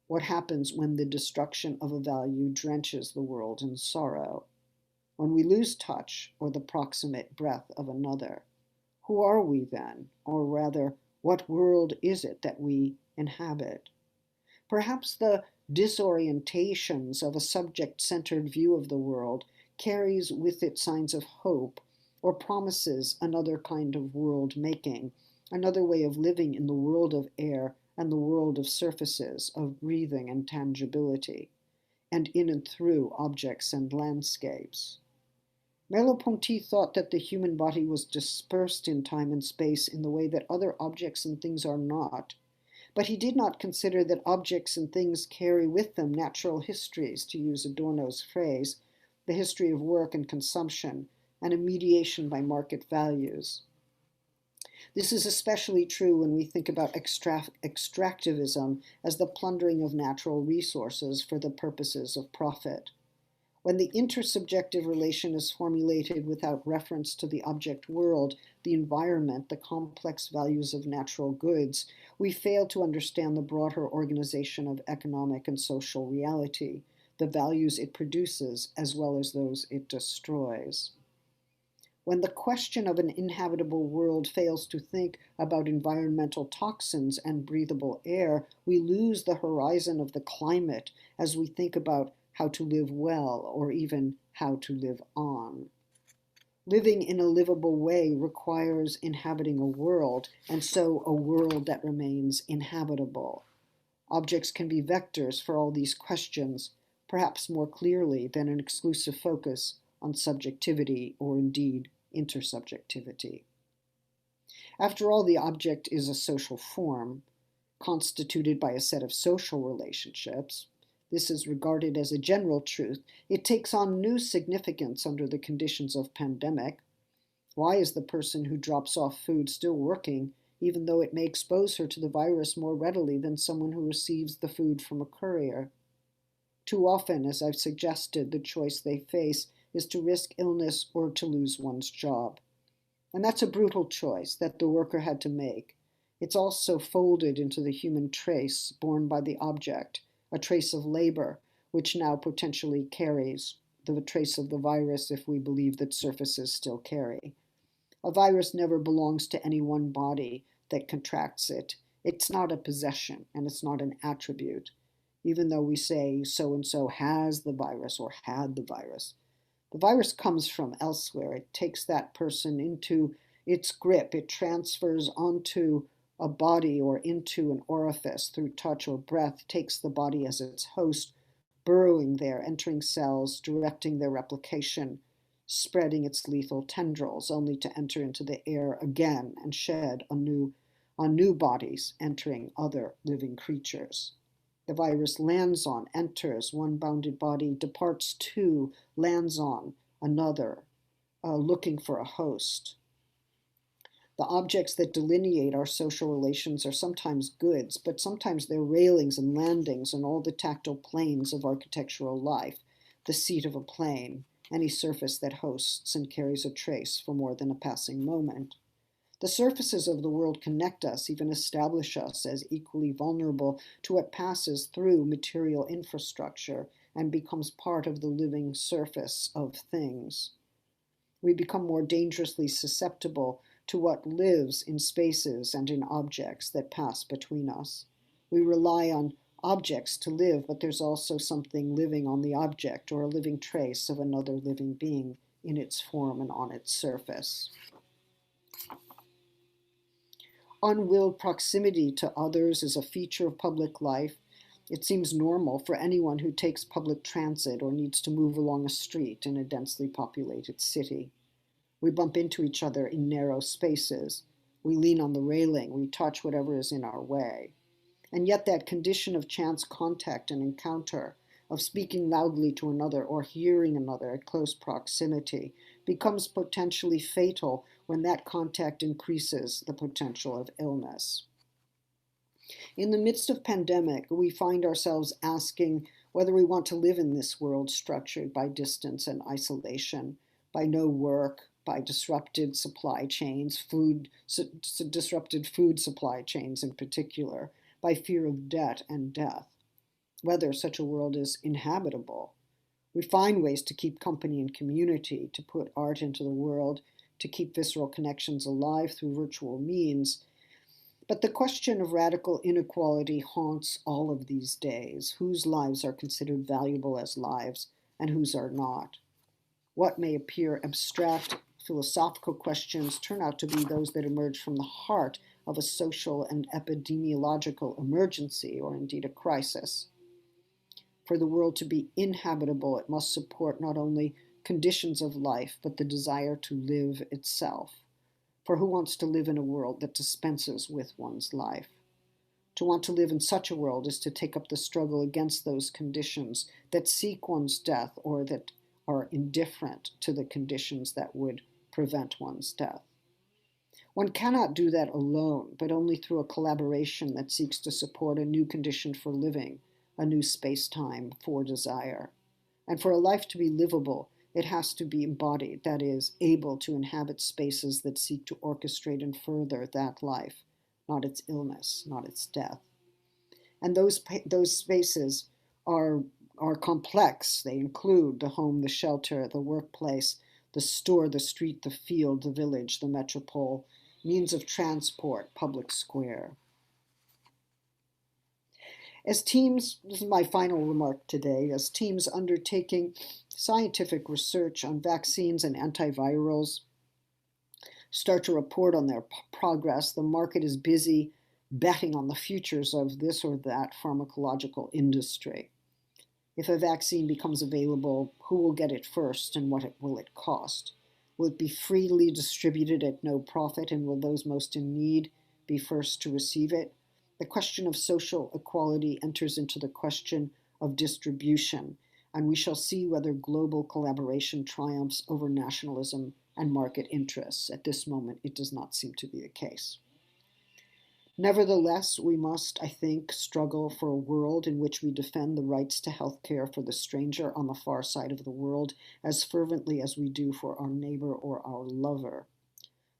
What happens when the destruction of a value drenches the world in sorrow? When we lose touch or the proximate breath of another, who are we then? Or rather, what world is it that we inhabit? Perhaps the disorientations of a subject-centered view of the world carries with it signs of hope or promises another kind of world making, another way of living in the world of air and the world of surfaces, of breathing and tangibility, and in and through objects and landscapes. Merleau-Ponty thought that the human body was dispersed in time and space in the way that other objects and things are not, but he did not consider that objects and things carry with them natural histories, to use Adorno's phrase, the history of work and consumption, and a mediation by market values. This is especially true when we think about extractivism as the plundering of natural resources for the purposes of profit. When the intersubjective relation is formulated without reference to the object world, the environment, the complex values of natural goods, we fail to understand the broader organization of economic and social reality, the values it produces as well as those it destroys. When the question of an inhabitable world fails to think about environmental toxins and breathable air, we lose the horizon of the climate as we think about how to live well or even how to live on. Living in a livable way requires inhabiting a world, and so a world that remains inhabitable. Objects can be vectors for all these questions, perhaps more clearly than an exclusive focus on subjectivity or indeed intersubjectivity. After all, the object is a social form, constituted by a set of social relationships. This is regarded as a general truth. It takes on new significance under the conditions of pandemic. Why is the person who drops off food still working, even though it may expose her to the virus more readily than someone who receives the food from a courier? Too often, as I've suggested, the choice they face is to risk illness or to lose one's job. And that's a brutal choice that the worker had to make. It's also folded into the human trace borne by the object, a trace of labor, which now potentially carries the trace of the virus if we believe that surfaces still carry. A virus never belongs to any one body that contracts it. It's not a possession and it's not an attribute, even though we say so-and-so has the virus or had the virus. The virus comes from elsewhere. It takes that person into its grip. It transfers onto a body or into an orifice through touch or breath, takes the body as its host, burrowing there, entering cells, directing their replication, spreading its lethal tendrils, only to enter into the air again and shed on new bodies, entering other living creatures. The virus lands on, enters one bounded body, departs to, lands on another, looking for a host. The objects that delineate our social relations are sometimes goods, but sometimes they're railings and landings and all the tactile planes of architectural life, the seat of a plane, any surface that hosts and carries a trace for more than a passing moment. The surfaces of the world connect us, even establish us as equally vulnerable to what passes through material infrastructure and becomes part of the living surface of things. We become more dangerously susceptible to what lives in spaces and in objects that pass between us. We rely on objects to live, but there's also something living on the object or a living trace of another living being in its form and on its surface. Unwilled proximity to others is a feature of public life. It seems normal for anyone who takes public transit or needs to move along a street in a densely populated city. We bump into each other in narrow spaces. We lean on the railing. We touch whatever is in our way. And yet that condition of chance contact and encounter, of speaking loudly to another or hearing another at close proximity, becomes potentially fatal when that contact increases the potential of illness. In the midst of pandemic, we find ourselves asking whether we want to live in this world structured by distance and isolation, by no work, by disrupted supply chains, disrupted food supply chains in particular, by fear of debt and death, whether such a world is inhabitable. We find ways to keep company and community, to put art into the world, to keep visceral connections alive through virtual means. But the question of radical inequality haunts all of these days. Whose lives are considered valuable as lives and whose are not? What may appear abstract philosophical questions turn out to be those that emerge from the heart of a social and epidemiological emergency, or indeed a crisis. For the world to be inhabitable, it must support not only conditions of life, but the desire to live itself. For who wants to live in a world that dispenses with one's life? To want to live in such a world is to take up the struggle against those conditions that seek one's death or that are indifferent to the conditions that would prevent one's death. One cannot do that alone, but only through a collaboration that seeks to support a new condition for living, a new space-time for desire. And for a life to be livable, it has to be embodied, that is, able to inhabit spaces that seek to orchestrate and further that life, not its illness, not its death. And those spaces are complex. They include the home, the shelter, the workplace, the store, the street, the field, the village, the metropole, means of transport, public square. As teams, this is my final remark today, as teams undertaking scientific research on vaccines and antivirals start to report on their progress, the market is busy betting on the futures of this or that pharmacological industry. If a vaccine becomes available, who will get it first and what will it cost? Will it be freely distributed at no profit, and will those most in need be first to receive it? The question of social equality enters into the question of distribution, and we shall see whether global collaboration triumphs over nationalism and market interests. At this moment, it does not seem to be the case. Nevertheless, we must, I think, struggle for a world in which we defend the rights to health care for the stranger on the far side of the world as fervently as we do for our neighbor or our lover.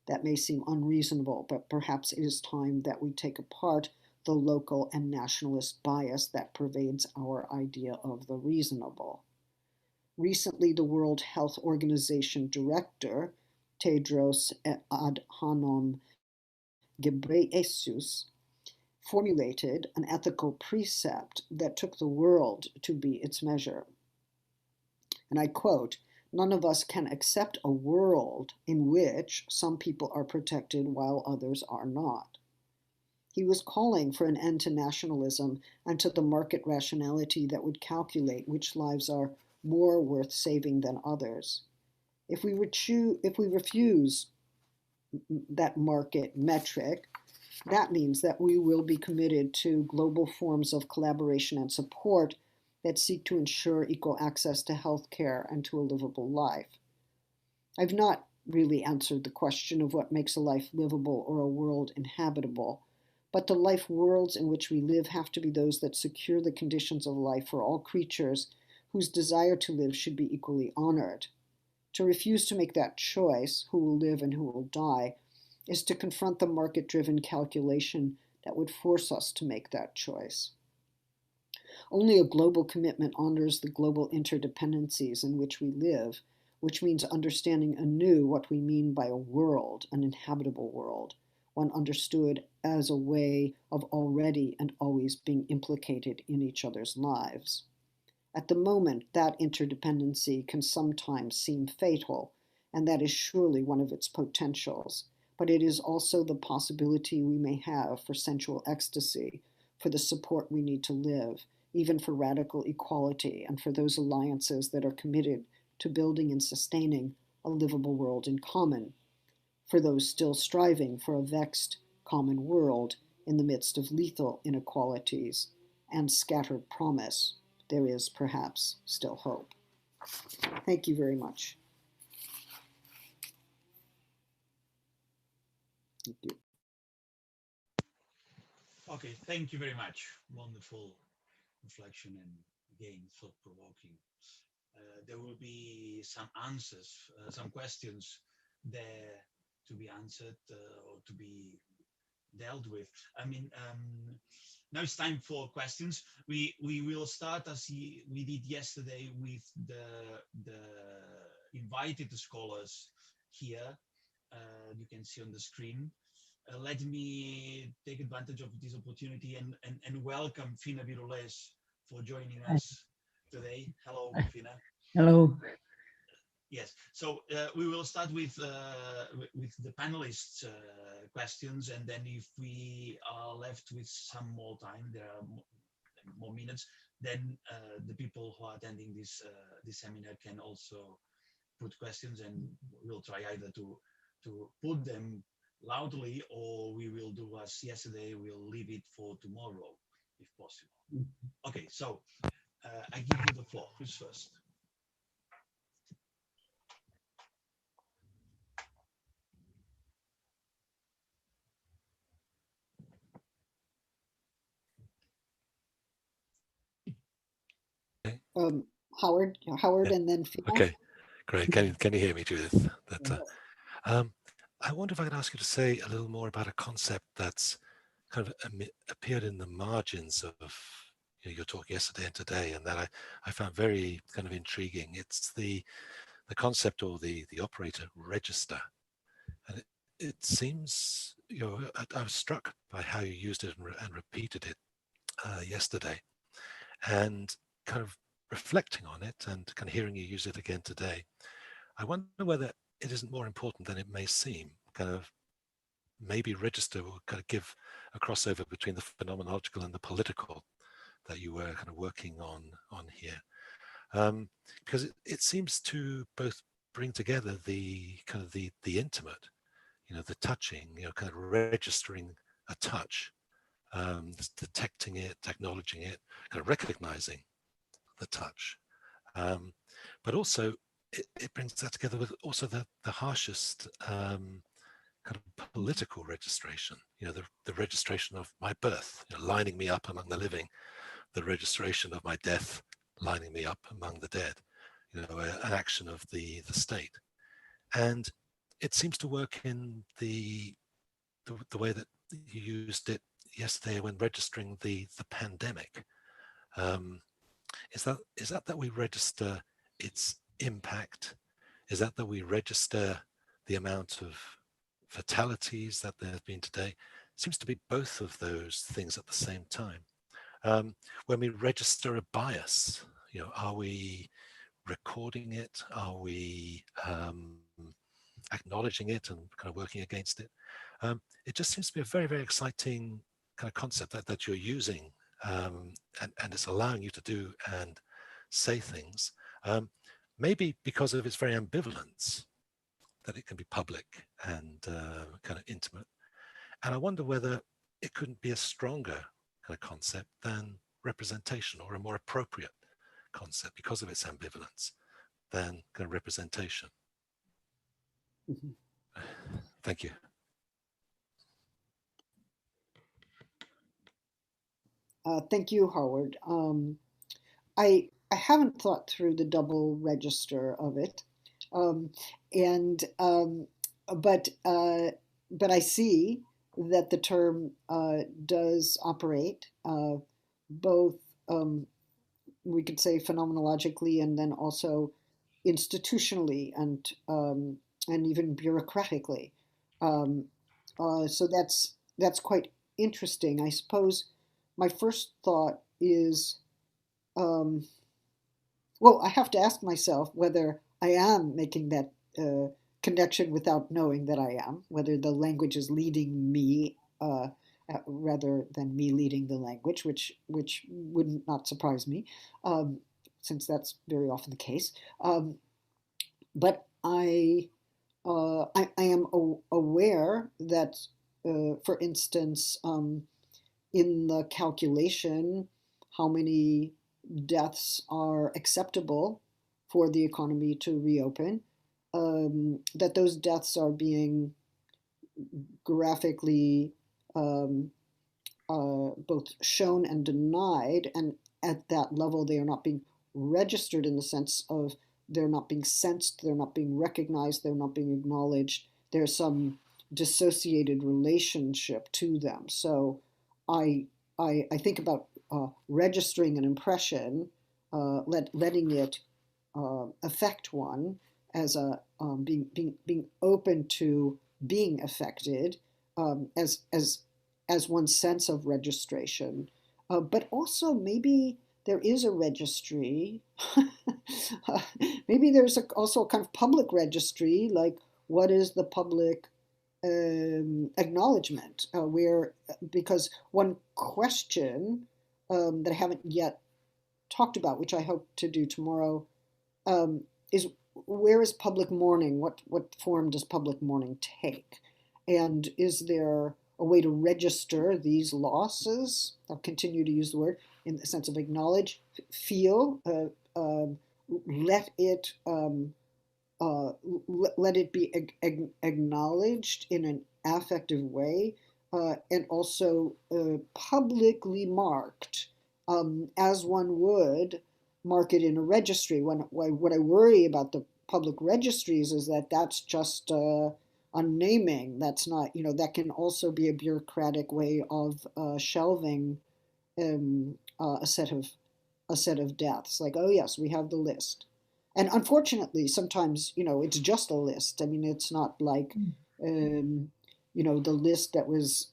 That may seem unreasonable, but perhaps it is time that we take apart the local and nationalist bias that pervades our idea of the reasonable. Recently, the World Health Organization director, Tedros Adhanom Ghebreyesus, formulated an ethical precept that took the world to be its measure. And I quote, "None of us can accept a world in which some people are protected while others are not." He was calling for an end to nationalism and to the market rationality that would calculate which lives are more worth saving than others. If we refuse that market metric, that means that we will be committed to global forms of collaboration and support that seek to ensure equal access to health care and to a livable life. I've not really answered the question of what makes a life livable or a world inhabitable, but the life worlds in which we live have to be those that secure the conditions of life for all creatures whose desire to live should be equally honored. To refuse to make that choice, who will live and who will die, is to confront the market-driven calculation that would force us to make that choice. Only a global commitment honors the global interdependencies in which we live, which means understanding anew what we mean by a world, an inhabitable world, one understood as a way of already and always being implicated in each other's lives. At the moment, that interdependency can sometimes seem fatal, and that is surely one of its potentials, but it is also the possibility we may have for sensual ecstasy, for the support we need to live, even for radical equality, and for those alliances that are committed to building and sustaining a livable world in common, for those still striving for a vexed common world in the midst of lethal inequalities and scattered promise. There is perhaps still hope. Thank you very much. Thank you. Okay, thank you very much. Wonderful reflection and again, thought-provoking. There will be some answers, some questions there to be answered or to be dealt with. I mean, now it's time for questions. We will start as we did yesterday with the invited scholars here. You can see on the screen. let me take advantage of this opportunity and welcome Fina Virules for joining us today. Hello, Fina. Hello. Yes, so we will start with the panelists' questions, and then if we are left with some more time, there are more minutes, then the people who are attending this seminar can also put questions, and we'll try either to put them loudly, or we will do as yesterday, we'll leave it for tomorrow if possible. Okay, so I give you the floor. Who's first? Howard, Yeah. and then Fina. Okay, great. Can you hear me, Judith? I wonder if I could ask you to say a little more about a concept that's kind of appeared in the margins of your talk yesterday and today, and that I found very kind of intriguing. It's the concept, or the operator register, and it seems I was struck by how you used it and repeated it yesterday, and kind of reflecting on it and kind of hearing you use it again today. I wonder whether it isn't more important than it may seem. Kind of maybe register will kind of give a crossover between the phenomenological and the political that you were kind of working on here, because it seems to both bring together the kind of the intimate, the touching, kind of registering a touch, detecting it, acknowledging it, kind of recognizing the touch, but also it brings that together with also the harshest kind of political registration, the registration of my birth, lining me up among the living, the registration of my death, lining me up among the dead, an action of the state. And it seems to work in the way that you used it yesterday when registering the pandemic. Is that we register its impact? Is that we register the amount of fatalities that there have been today? It seems to be both of those things at the same time. When we register a bias, are we recording it? Are we acknowledging it and kind of working against it? It just seems to be a very, very exciting kind of concept that you're using, and it's allowing you to do and say things, maybe because of its very ambivalence, that it can be public and kind of intimate. And I wonder whether it couldn't be a stronger kind of concept than representation, or a more appropriate concept because of its ambivalence than kind of representation. Mm-hmm. Thank you. Thank you, Howard. I haven't thought through the double register of it, and but I see that the term does operate both, we could say, phenomenologically, and then also institutionally, and even bureaucratically. So that's quite interesting. I suppose my first thought is, well, I have to ask myself whether I am making that connection without knowing that I am, whether the language is leading me rather than me leading the language, which would not surprise me, since that's very often the case. But I am aware that, for instance, in the calculation, how many deaths are acceptable for the economy to reopen, that those deaths are being graphically both shown and denied, and at that level they are not being registered in the sense of they're not being sensed, they're not being recognized, they're not being acknowledged. There's some dissociated relationship to them. So I think about registering an impression, letting it affect one as a being open to being affected, as one's sense of registration, but also maybe there is a registry. Maybe there's also a kind of public registry, like what is the public acknowledgement, because one question that I haven't yet talked about, which I hope to do tomorrow, is where is public mourning? What form does public mourning take? And is there a way to register these losses? I'll continue to use the word in the sense of acknowledge, feel, let it be acknowledged in an affective way, and also publicly marked, as one would mark it in a registry. What I worry about the public registries is that that's just a naming. That's not, that can also be a bureaucratic way of shelving a set of deaths. Like, oh yes, we have the list. And unfortunately, sometimes, it's just a list. I mean, it's not like, the list that was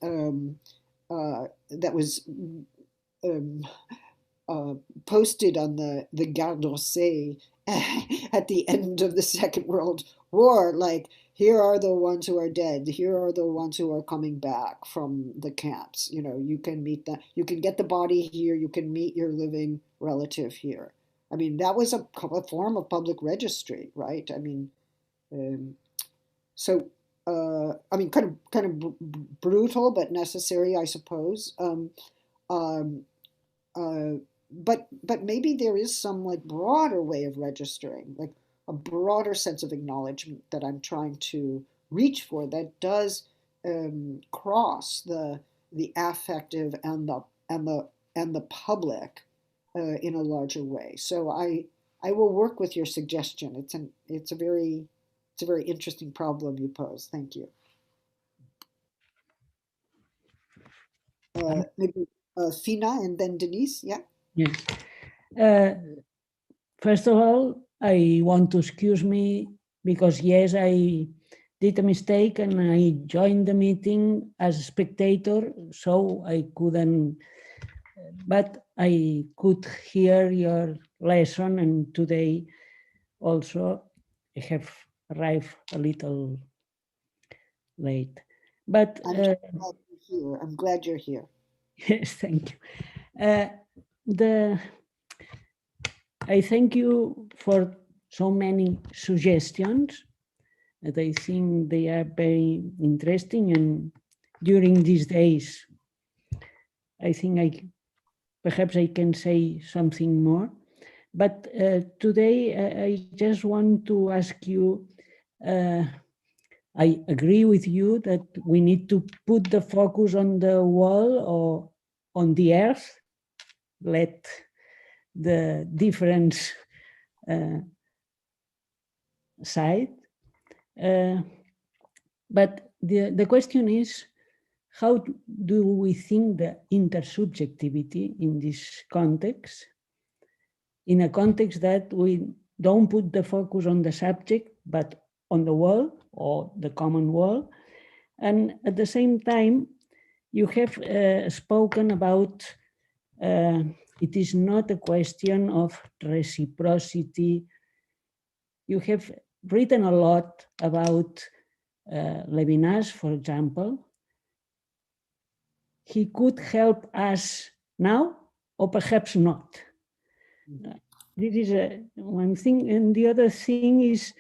posted on the Gare d'Orsay at the end of the Second World War. Like, here are the ones who are dead. Here are the ones who are coming back from the camps. You can meet them. You can get the body here. You can meet your living relative here. I mean, that was a form of public registry, right? I mean, kind of brutal but necessary, I suppose. But maybe there is some like broader way of registering, like a broader sense of acknowledgement that I'm trying to reach for, that does cross the affective and the public in a larger way. So I will work with your suggestion. It's a very interesting problem you pose. Thank you. Maybe Fina and then Denise. Yeah. Yes. First of all, I want to excuse me because yes, I did a mistake and I joined the meeting as a spectator, so I couldn't. But I could hear your lesson, and today also I have arrived a little late. But I'm glad you're here. Yes, thank you. I thank you for so many suggestions that I think they are very interesting, and during these days, I think perhaps I can say something more. But today, I just want to ask you, I agree with you that we need to put the focus on the wall or on the earth, let the difference side. But the question is, how do we think the intersubjectivity in this context, in a context that we don't put the focus on the subject, but on the world or the common world? And at the same time, you have spoken about it is not a question of reciprocity. You have written a lot about Levinas, for example. He could help us now, or perhaps not. This is one thing. And the other thing is,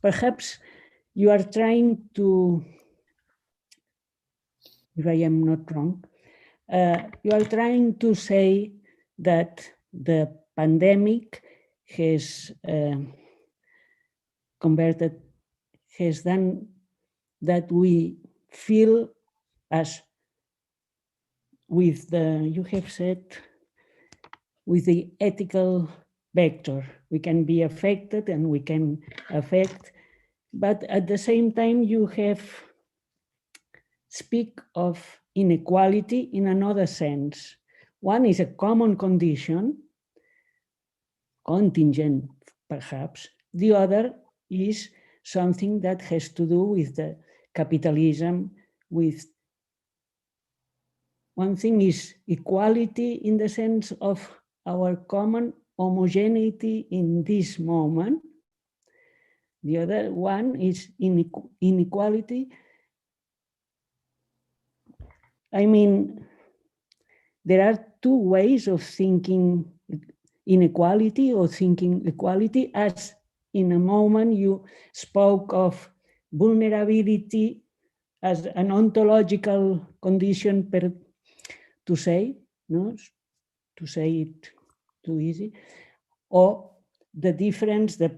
perhaps you are trying to, if I am not wrong, you are trying to say that the pandemic has has done that we feel as with the, you have said, with the ethical vector. We can be affected and we can affect, but at the same time you have speak of inequality in another sense. One is a common condition, contingent perhaps. The other is something that has to do with the capitalism with one thing is equality in the sense of our common homogeneity in this moment. The other one is inequality. I mean, there are two ways of thinking inequality or thinking equality. As in a moment you spoke of vulnerability as an ontological condition to say, no, to say it too easy, or the difference, the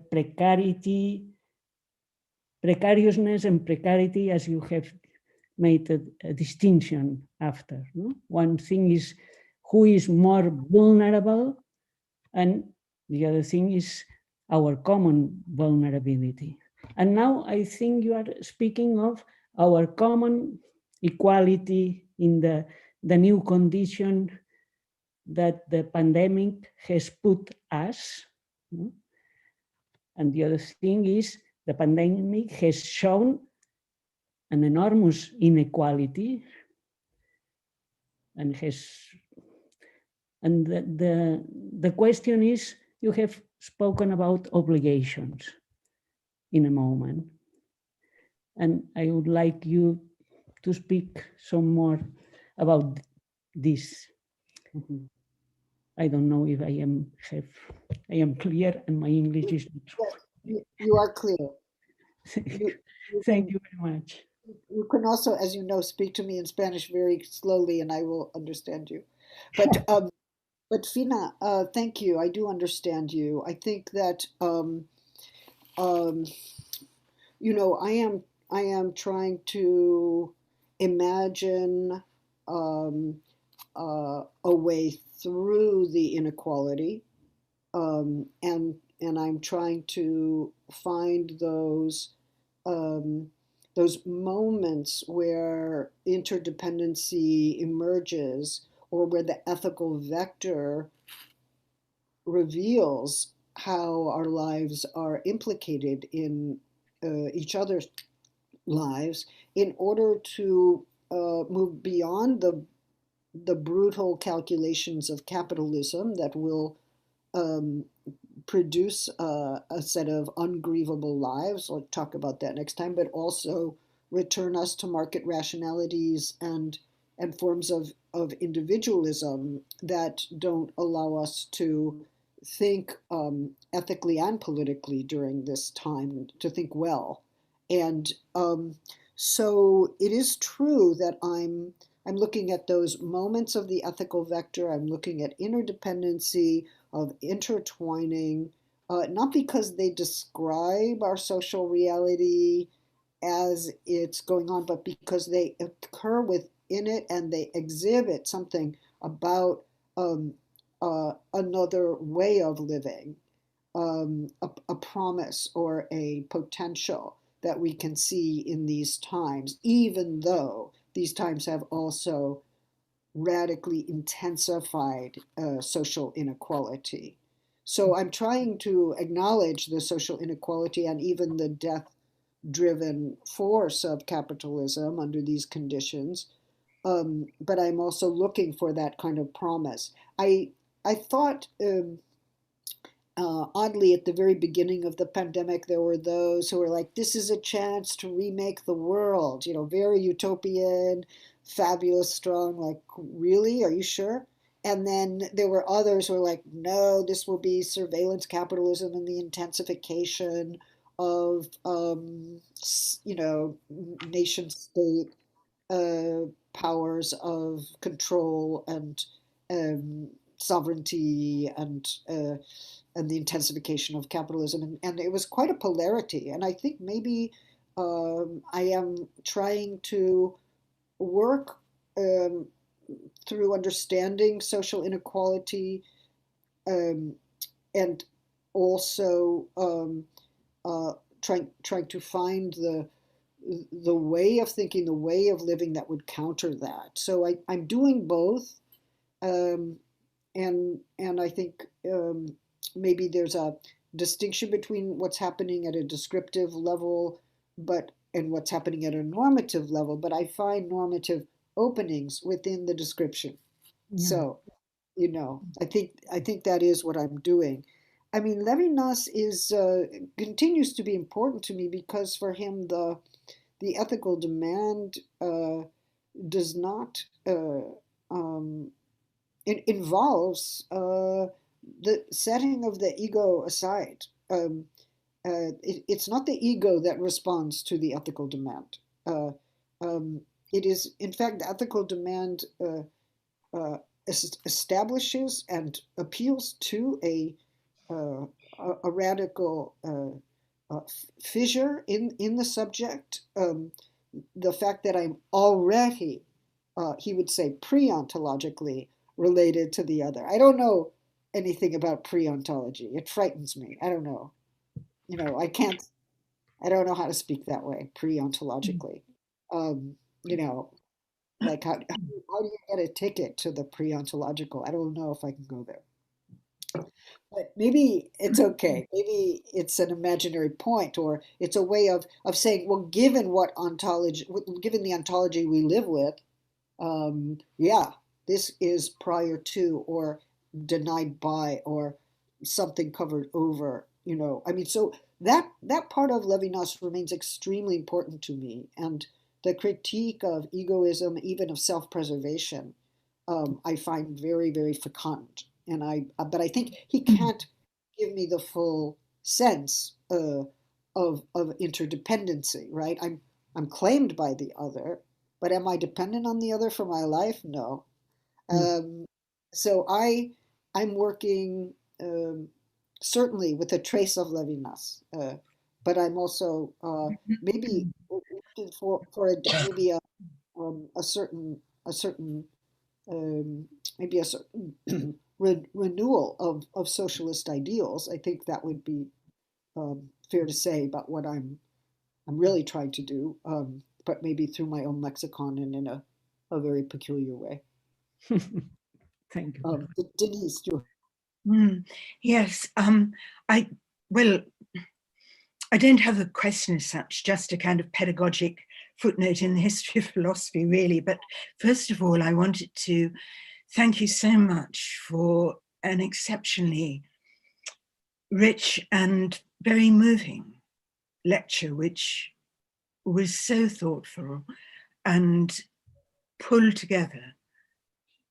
precariousness and precarity, as you have made a distinction after. No? One thing is who is more vulnerable, and the other thing is our common vulnerability. And now I think you are speaking of our common equality in the new condition that the pandemic has put us. And the other thing is the pandemic has shown an enormous inequality and the question is, you have spoken about obligations in a moment. And I would like you to speak some more about this. Mm-hmm. I don't know if I am clear and my English is not. Yes, you are clear. Thank you very much. You can also, as you know, speak to me in Spanish very slowly and I will understand you. But Fina, thank you. I do understand you. I think that you know, I am trying to imagine a way through the inequality, and I'm trying to find those moments where interdependency emerges, or where the ethical vector reveals how our lives are implicated in each other's lives, in order to move beyond the brutal calculations of capitalism that will produce a set of ungrievable lives. I'll talk about that next time, but also return us to market rationalities and forms of individualism that don't allow us to think ethically and politically during this time, to think well. And so it is true that I'm looking at those moments of the ethical vector. I'm looking at interdependency, of intertwining, not because they describe our social reality as it's going on, but because they occur within it and they exhibit something about another way of living, a promise or a potential that we can see in these times, even though these times have also radically intensified social inequality. So I'm trying to acknowledge the social inequality and even the death-driven force of capitalism under these conditions, but I'm also looking for that kind of promise. I thought, oddly, at the very beginning of the pandemic, there were those who were like, this is a chance to remake the world, you know, very utopian, fabulous, strong, like, really? Are you sure? And then there were others who were like, no, this will be surveillance capitalism and the intensification of, you know, nation state powers of control and sovereignty and the intensification of capitalism. And it was quite a polarity. And I think maybe I am trying to work through understanding social inequality, and also trying to find the way of thinking, the way of living that would counter that. So I'm doing both, and I think maybe there's a distinction between what's happening at a descriptive level, but and what's happening at a normative level, but I find normative openings within the description. Yeah. So, I think that is what I'm doing. I mean, Levinas continues to be important to me because for him the ethical demand does not it involves the setting of the ego aside. It's not the ego that responds to the ethical demand. It is, in fact, the ethical demand establishes and appeals to a radical fissure in the subject. The fact that I'm already, he would say, pre-ontologically related to the other. I don't know anything about pre-ontology. It frightens me. I don't know. I don't know how to speak that way, pre-ontologically. Like how do you get a ticket to the pre-ontological? I don't know if I can go there. But maybe it's okay. Maybe it's an imaginary point, or it's a way of saying, well, given the ontology we live with, yeah, this is prior to, or denied by, or something covered over. I mean, so that part of Levinas remains extremely important to me, and the critique of egoism, even of self-preservation, I find very, very fecund. But I think he can't give me the full sense of interdependency, right? I'm claimed by the other, but am I dependent on the other for my life? No. So I'm working certainly with a trace of Levinas, but I'm also maybe looking for maybe a certain maybe a certain renewal of socialist ideals. I think that would be fair to say about what I'm really trying to do, but maybe through my own lexicon and in a very peculiar way. Thank you. Denise, yes, I don't have a question as such, just a kind of pedagogic footnote in the history of philosophy, really. But first of all, I wanted to thank you so much for an exceptionally rich and very moving lecture, which was so thoughtful and pulled together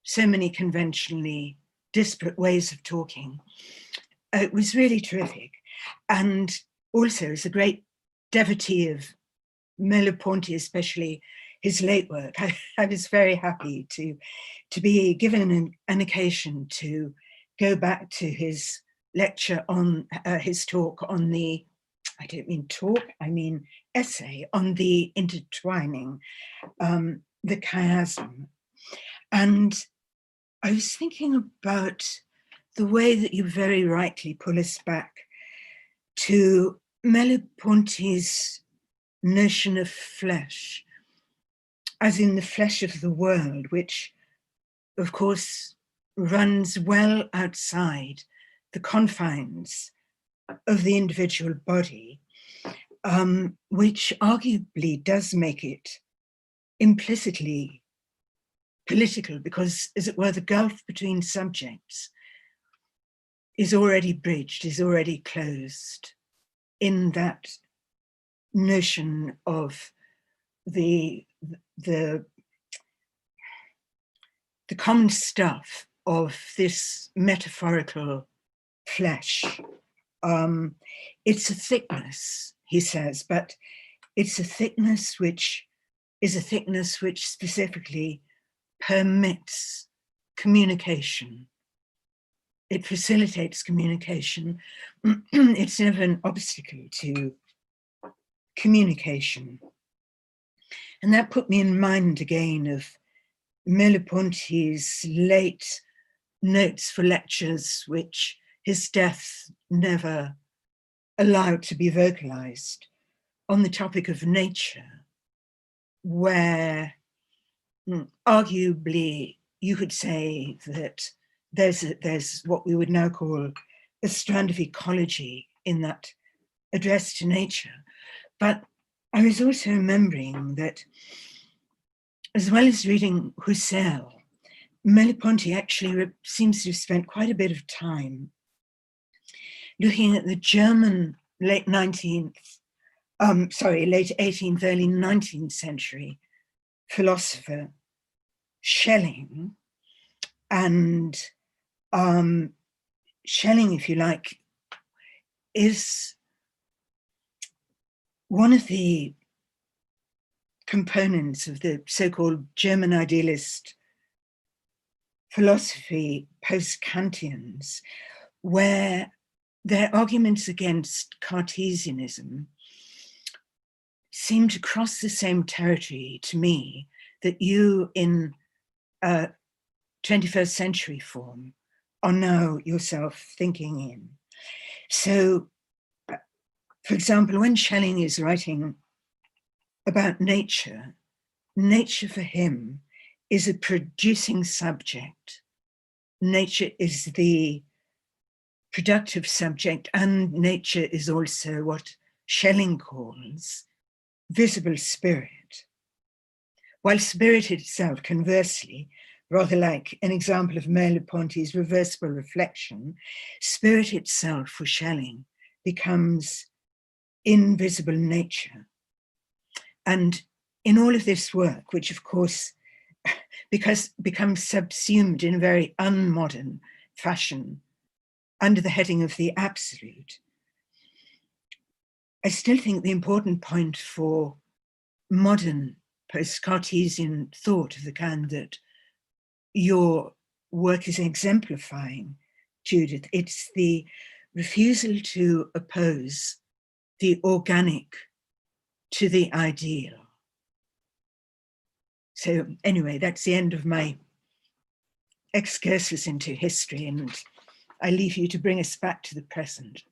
so many conventionally disparate ways of talking. It was really terrific. And also, as a great devotee of Merleau-Ponty, especially his late work, I was very happy to be given an occasion to go back to his lecture on his talk on the, I don't mean talk, I mean essay on the intertwining, the chiasm. And I was thinking about the way that you very rightly pull us back to Merleau-Ponty's notion of flesh, as in the flesh of the world, which of course runs well outside the confines of the individual body, which arguably does make it implicitly political, because, as it were, the gulf between subjects is already bridged, is already closed in that notion of the common stuff of this metaphorical flesh. It's a thickness, he says, but it's a thickness which is a thickness which specifically permits communication. It facilitates communication. It's never an obstacle to communication. And that put me in mind again of Merleau-Ponty's late notes for lectures, which his death never allowed to be vocalized, on the topic of nature, where arguably you could say that there's what we would now call a strand of ecology in that address to nature. But I was also remembering that, as well as reading Husserl, Merleau-Ponty actually seems to have spent quite a bit of time looking at the German late 18th, early 19th century philosopher Schelling. And Schelling, if you like, is one of the components of the so-called German idealist philosophy, post-Kantians, where their arguments against Cartesianism seem to cross the same territory to me that you in 21st century form are now yourself thinking in. So, for example, when Schelling is writing about nature, nature for him is a producing subject. Nature is the productive subject, and nature is also what Schelling calls visible spirit. While spirit itself, conversely, rather like an example of Merleau-Ponty's reversible reflection, spirit itself for Schelling becomes invisible nature. And in all of this work, which of course becomes subsumed in a very unmodern fashion under the heading of the absolute, I still think the important point for modern post-Cartesian thought of the kind that your work is exemplifying, Judith, it's the refusal to oppose the organic to the ideal. So anyway, that's the end of my excursus into history, and I leave you to bring us back to the present.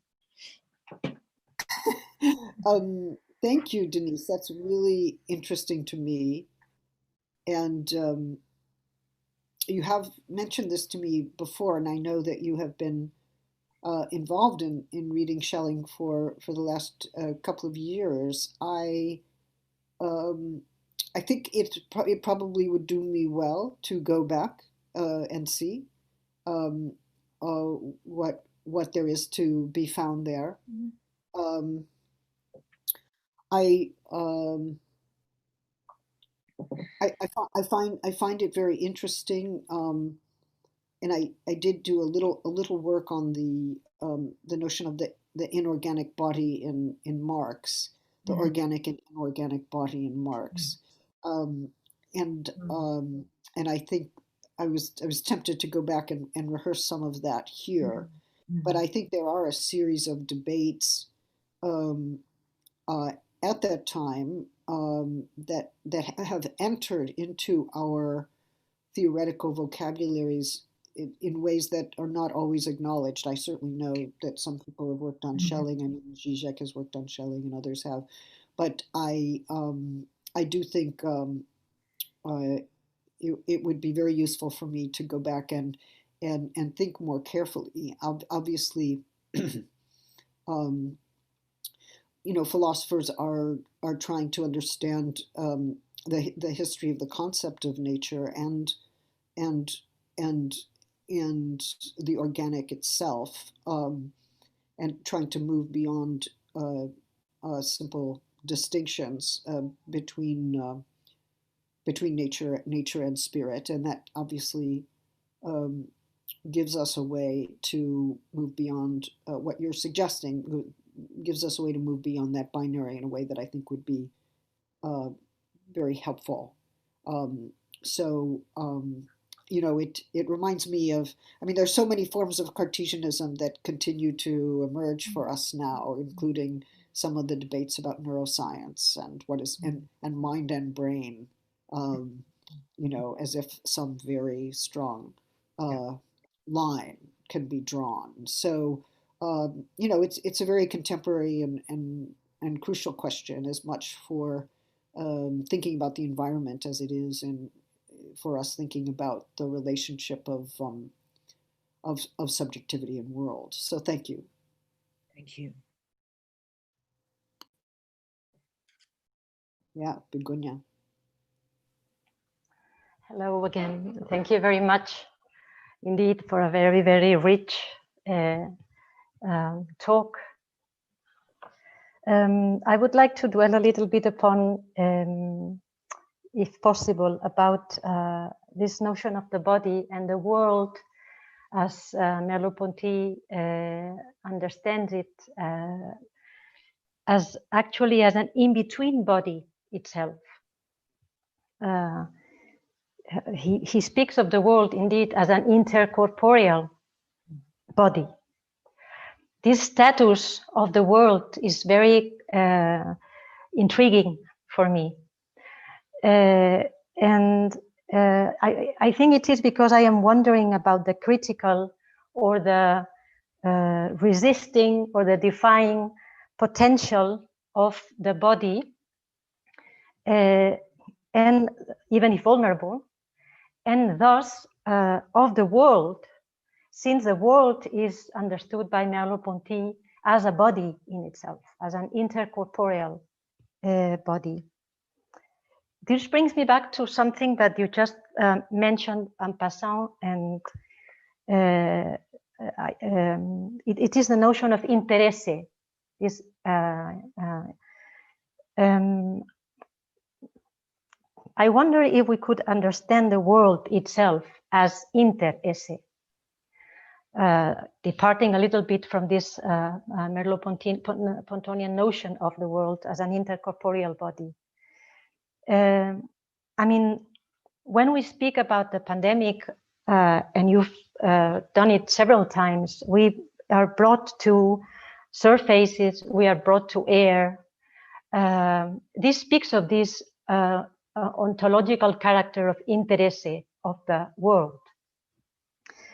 Thank you, Denise. That's really interesting to me. And you have mentioned this to me before, and I know that you have been involved in reading Schelling for the last couple of years. I think it probably would do me well to go back and see what there is to be found there. Mm-hmm. I find it very interesting, and I did do a little work on the notion of the inorganic body in Marx, the mm-hmm. organic and inorganic body in Marx, and I think I was tempted to go back and rehearse some of that here, mm-hmm. but I think there are a series of debates at that time that have entered into our theoretical vocabularies in ways that are not always acknowledged. I certainly know that some people have worked on mm-hmm. Schelling. I mean, Zizek has worked on Schelling, and others have. But I do think it would be very useful for me to go back and think more carefully. Obviously, philosophers are trying to understand the history of the concept of nature and the organic itself, and trying to move beyond simple distinctions between nature and spirit, and that obviously gives us a way to move beyond what you're suggesting. Gives us a way to move beyond that binary in a way that I think would be very helpful. It reminds me of, I mean, there's so many forms of Cartesianism that continue to emerge for us now, including some of the debates about neuroscience and what is, and mind and brain, as if some very strong line can be drawn. So, it's a very contemporary and crucial question, as much for thinking about the environment as it is for us thinking about the relationship of subjectivity and world. So thank you. Thank you. Yeah, Begunya. Hello again. Thank you very much indeed for a very, very rich talk. I would like to dwell a little bit upon, if possible, about this notion of the body and the world as Merleau-Ponty understands it, as actually as an in-between body itself. He speaks of the world indeed as an intercorporeal body. This status of the world is very intriguing for me. I think it is because I am wondering about the critical or the resisting or the defying potential of the body, and even if vulnerable, and thus of the world, since the world is understood by Merleau-Ponty as a body in itself, as an intercorporeal body. This brings me back to something that you just mentioned en passant, and it is the notion of interesse. This I wonder if we could understand the world itself as interesse, departing a little bit from this Merleau-Pontonian notion of the world as an intercorporeal body. I mean, when we speak about the pandemic, and you've done it several times, we are brought to surfaces, we are brought to air. This speaks of this ontological character of interesse of the world.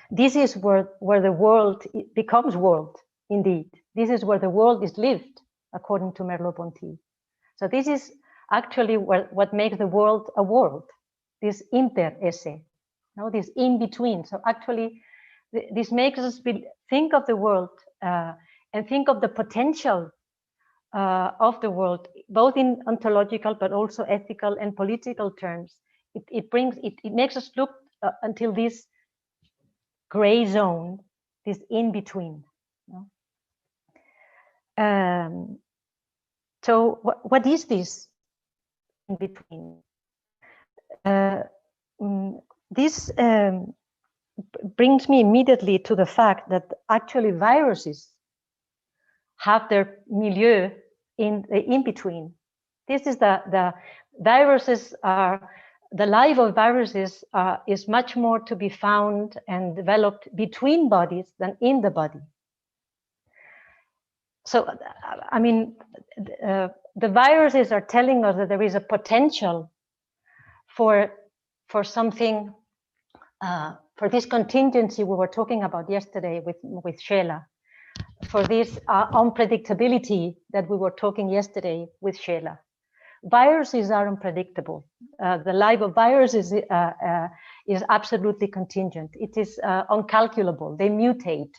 This is where the world becomes world, indeed. This is where the world is lived, according to Merleau-Ponty. So this is actually what makes the world a world, this interesse, this in-between. So actually, this makes us think of the world and think of the potential of the world, both in ontological but also ethical and political terms. It makes us look until this gray zone, this in-between. So what is this in between? This brings me immediately to the fact that actually viruses have their milieu in the in-between. This is the viruses are, the life of viruses is much more to be found and developed between bodies than in the body. So, I mean, the viruses are telling us that there is a potential for something, for this contingency we were talking about yesterday with Sheila, for this unpredictability that we were talking yesterday with Sheila. Viruses are unpredictable. The life of viruses is absolutely contingent. It is uncalculable. They mutate.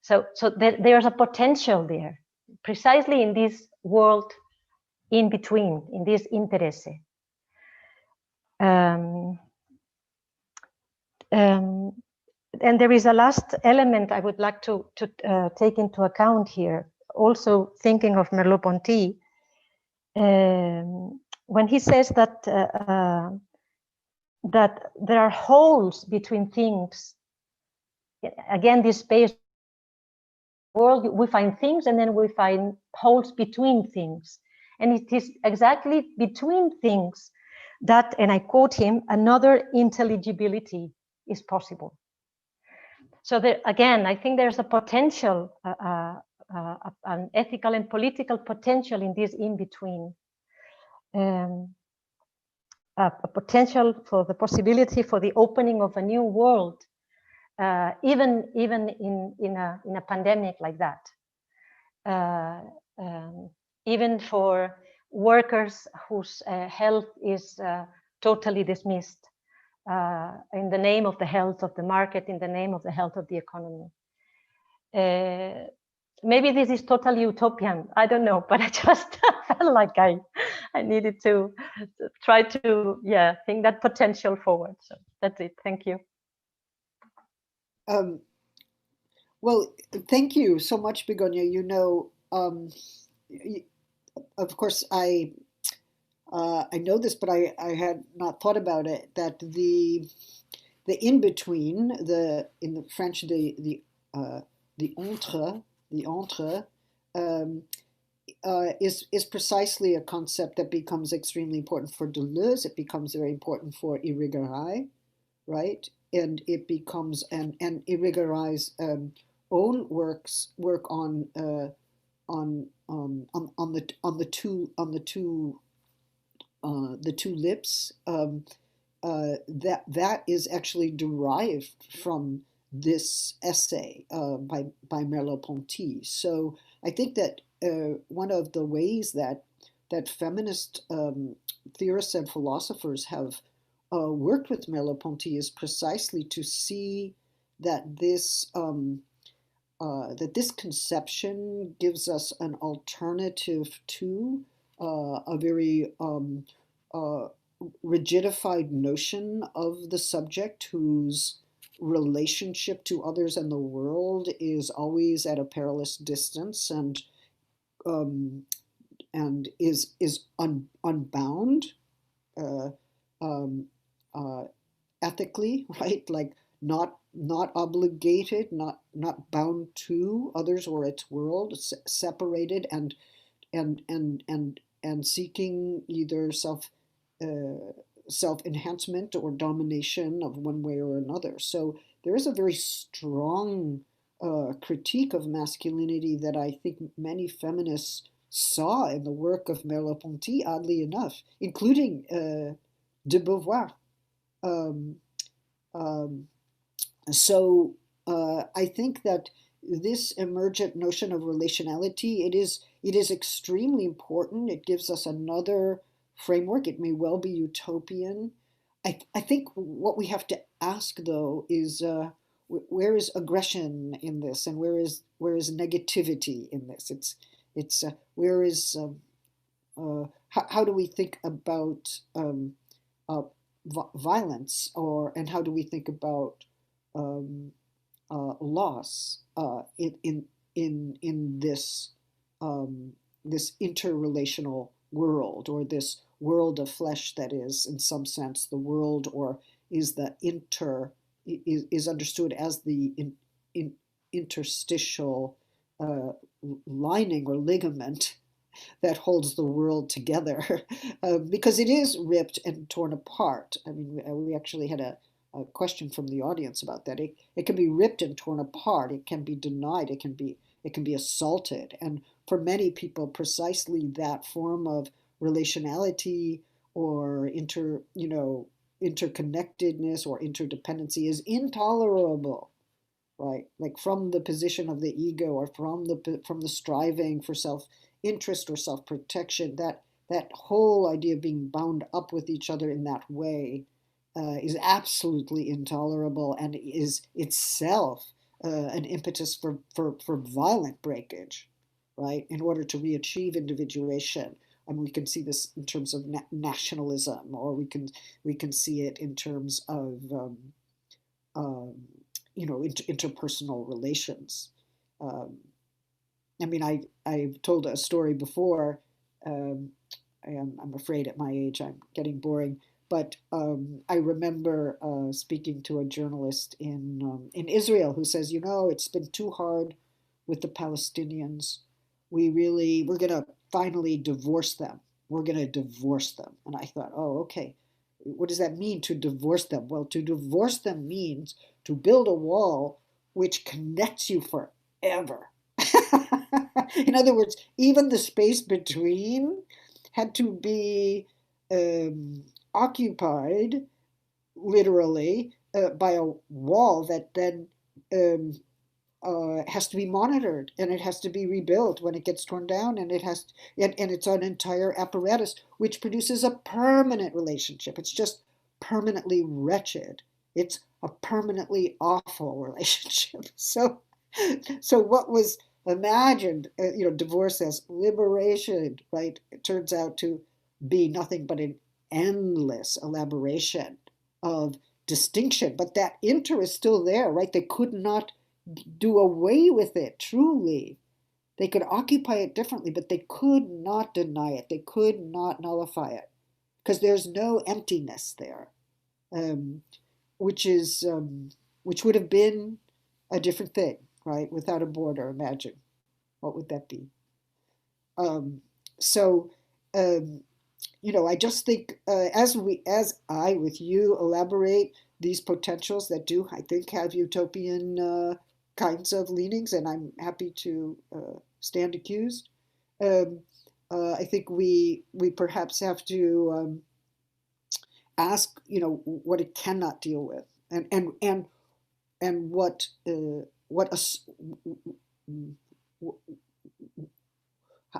So there's a potential there, precisely in this world in between, in this interesse. And there is a last element I would like to take into account here, also thinking of Merleau-Ponty, when he says that that there are holes between things. Again, this space world, we find things and then we find holes between things. And it is exactly between things that, and I quote him, another intelligibility is possible. So there, again, I think there's a potential, an ethical and political potential in this in-between. A potential for the possibility for the opening of a new world, even in a pandemic like that. Even for workers whose health is totally dismissed in the name of the health of the market, in the name of the health of the economy. Maybe this is totally utopian, I don't know, but I just felt like I I needed to try to, think that potential forward. So that's it. Thank you. Well, thank you so much, Begonia. You know, of course, I know this, but I had not thought about it, that the in-between, in the French, the entre, is precisely a concept that becomes extremely important for Deleuze. It becomes very important for Irigaray, right? And it becomes, and Irigaray's own work on the two lips, that is actually derived from this essay by Merleau-Ponty. So I think that one of the ways that feminist theorists and philosophers have worked with Merleau-Ponty is precisely to see that this conception gives us an alternative to a very rigidified notion of the subject whose relationship to others and the world is always at a perilous distance, and is unbound ethically, right? Like not obligated, not bound to others or its world, separated and seeking either self-enhancement or domination of one way or another. So there is a very strong critique of masculinity that I think many feminists saw in the work of Merleau-Ponty, oddly enough, including de Beauvoir. So I think that this emergent notion of relationality, it is extremely important. It gives us another framework. It may well be utopian. I think what we have to ask, though, is where is aggression in this, and where is negativity in this? It's where is how do we think about violence, and how do we think about loss in this this interrelational world, or this world of flesh that is, in some sense, the world, or is the is understood as the interstitial lining or ligament that holds the world together, because it is ripped and torn apart. I mean, we actually had a question from the audience about that. It can be ripped and torn apart. It can be denied. It can be assaulted. And for many people, precisely that form of relationality or interconnectedness or interdependency is intolerable, right? Like from the position of the ego, or from the striving for self-interest or self-protection, that whole idea of being bound up with each other in that way is absolutely intolerable, and is itself an impetus for violent breakage, right? In order to achieve individuation. I mean, we can see this in terms of nationalism, or we can see it in terms of interpersonal relations. I mean, I've told a story before. I'm afraid at my age I'm getting boring, but I remember speaking to a journalist in Israel who says, it's been too hard with the Palestinians. We're going to finally divorce them. We're going to divorce them. And I thought, oh, okay. What does that mean, to divorce them? Well, to divorce them means to build a wall which connects you forever. In other words, even the space between had to be occupied, literally, by a wall that then has to be monitored, and it has to be rebuilt when it gets torn down, and and it's an entire apparatus which produces a permanent relationship. It's just permanently wretched. It's a permanently awful relationship. So what was imagined, divorce as liberation, right? It turns out to be nothing but an endless elaboration of distinction. But that inter is still there, right? They could not do away with it, truly. They could occupy it differently, but they could not deny it. They could not nullify it, because there's no emptiness there, which would have been a different thing, right? Without a border, imagine what would that be? I just think as I with you elaborate these potentials that do, I think, have utopian kinds of leanings, and I'm happy to stand accused. I think we perhaps have to ask, what it cannot deal with, and what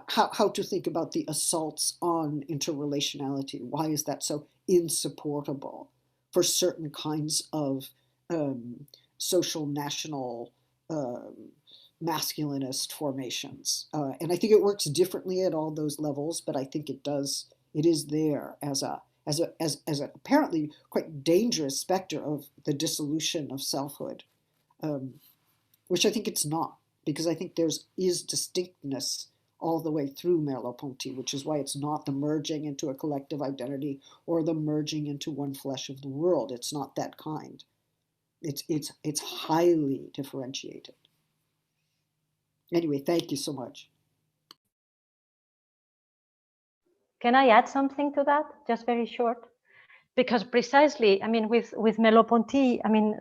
how to think about the assaults on interrelationality. Why is that so insupportable for certain kinds of social national masculinist formations? And I think it works differently at all those levels, but I think it is there as an apparently quite dangerous specter of the dissolution of selfhood, which I think it's not, because I think there is distinctness all the way through Merleau-Ponty, which is why it's not the merging into a collective identity or the merging into one flesh of the world. It's not that kind. It's highly differentiated. Anyway, thank you so much. Can I add something to that, just very short? Because precisely, I mean, with Merleau-Ponty, I mean,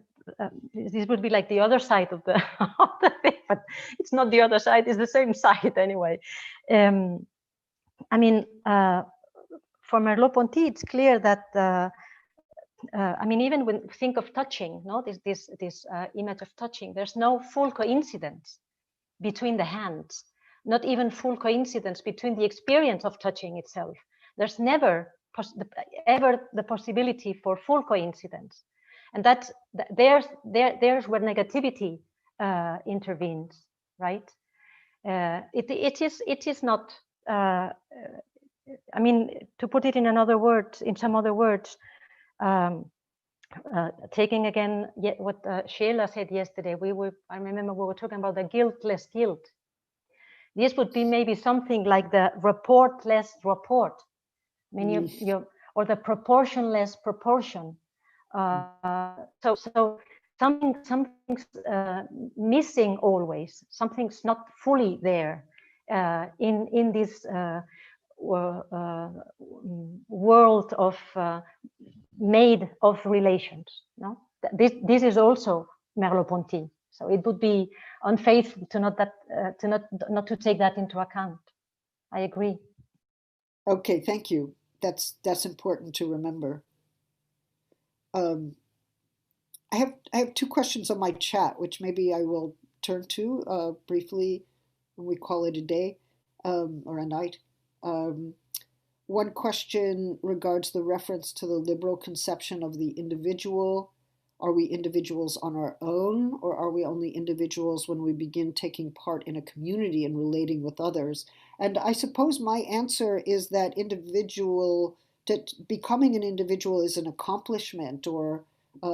this would be like the other side of the, of the thing, but it's not the other side, it's the same side anyway. I mean, for Merleau-Ponty, it's clear that, I mean, even when think of touching, no, this image of touching, there's no full coincidence between the hands, not even full coincidence between the experience of touching itself. There's never ever the possibility for full coincidence. And that's there's where negativity intervenes, right? It is not. I mean, to put it in another word, in some other words, taking again what Sheila said yesterday. I remember we were talking about the guiltless guilt. This would be maybe something like the reportless report. I mean, or the proportionless proportion. So something's missing always. Something's not fully there in this world of made of relations. No, this is also Merleau-Ponty. So it would be unfaithful to not to take that into account. I agree. Okay, thank you. That's important to remember. I have two questions on my chat, which maybe I will turn to briefly when we call it a day or a night. One question regards the reference to the liberal conception of the individual. Are we individuals on our own, or are we only individuals when we begin taking part in a community and relating with others? And I suppose my answer is that becoming an individual is an accomplishment or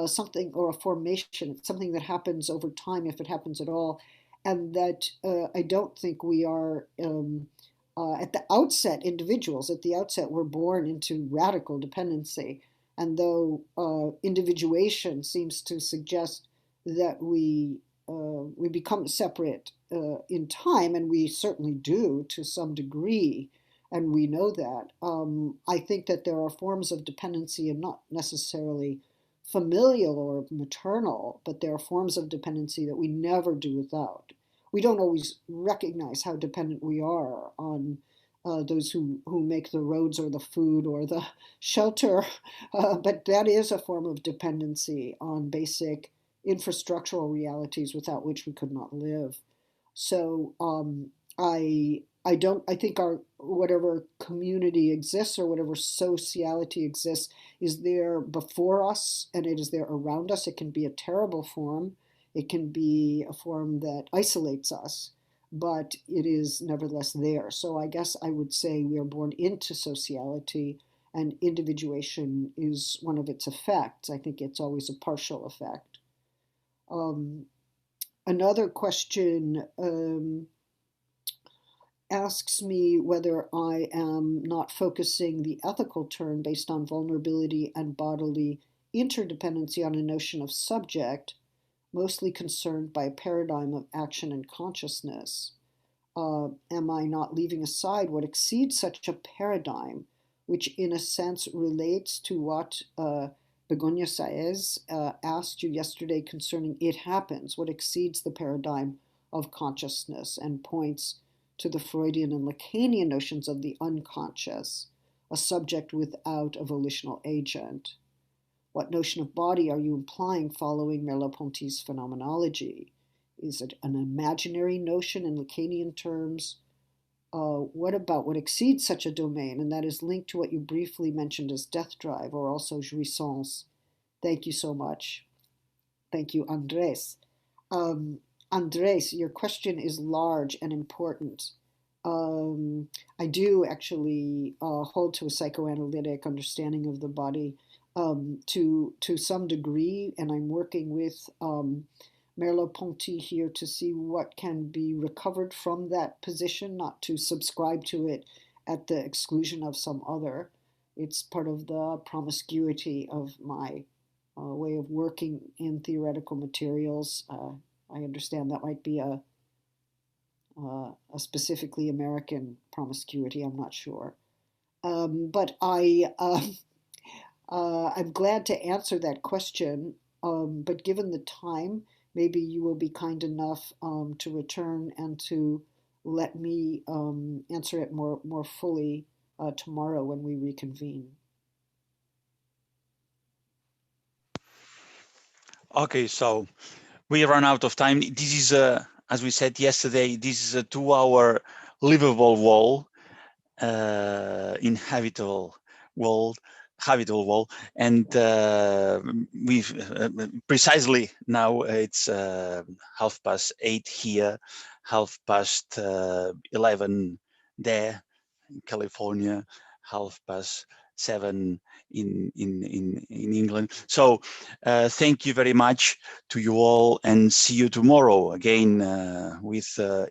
something, or a formation. It's something that happens over time, if it happens at all. And that I don't think we are at the outset individuals. At the outset, we're born into radical dependency. And though individuation seems to suggest that we become separate in time, and we certainly do to some degree, and we know that, I think that there are forms of dependency, and not necessarily familial or maternal, but there are forms of dependency that we never do without. We don't always recognize how dependent we are on those who make the roads or the food or the shelter, but that is a form of dependency on basic infrastructural realities without which we could not live. So I think our whatever community exists or whatever sociality exists is there before us, and it is there around us. It can be a terrible form. It can be a form that isolates us. but it is nevertheless there. So I guess I would say we are born into sociality, and individuation is one of its effects. I think it's always a partial effect. Another question asks me whether I am not focusing the ethical turn based on vulnerability and bodily interdependency on a notion of subject, mostly concerned by a paradigm of action and consciousness. Am I not leaving aside what exceeds such a paradigm, which in a sense relates to what Begoña Saez asked you yesterday concerning it happens, what exceeds the paradigm of consciousness, and points to the Freudian and Lacanian notions of the unconscious, a subject without a volitional agent. What notion of body are you implying following Merleau-Ponty's phenomenology? Is it an imaginary notion in Lacanian terms? What about what exceeds such a domain, and that is linked to what you briefly mentioned as death drive, or also jouissance? Thank you so much. Thank you, Andres. Andres, your question is large and important. I do actually hold to a psychoanalytic understanding of the body to some degree, and I'm working with Merleau-Ponty here to see what can be recovered from that position, not to subscribe to it at the exclusion of some other. It's part of the promiscuity of my way of working in theoretical materials. I understand that might be a specifically American promiscuity, I'm not sure. But I'm glad to answer that question, but given the time, maybe you will be kind enough to return and to let me answer it more fully tomorrow when we reconvene. Okay, so we run out of time. This is, as we said yesterday, this is a 2-hour livable wall, inhabitable world, habitable wall, and we've precisely now it's 8:30 here, 11:30 there in California, 7:30 in England. So thank you very much to you all, and see you tomorrow again with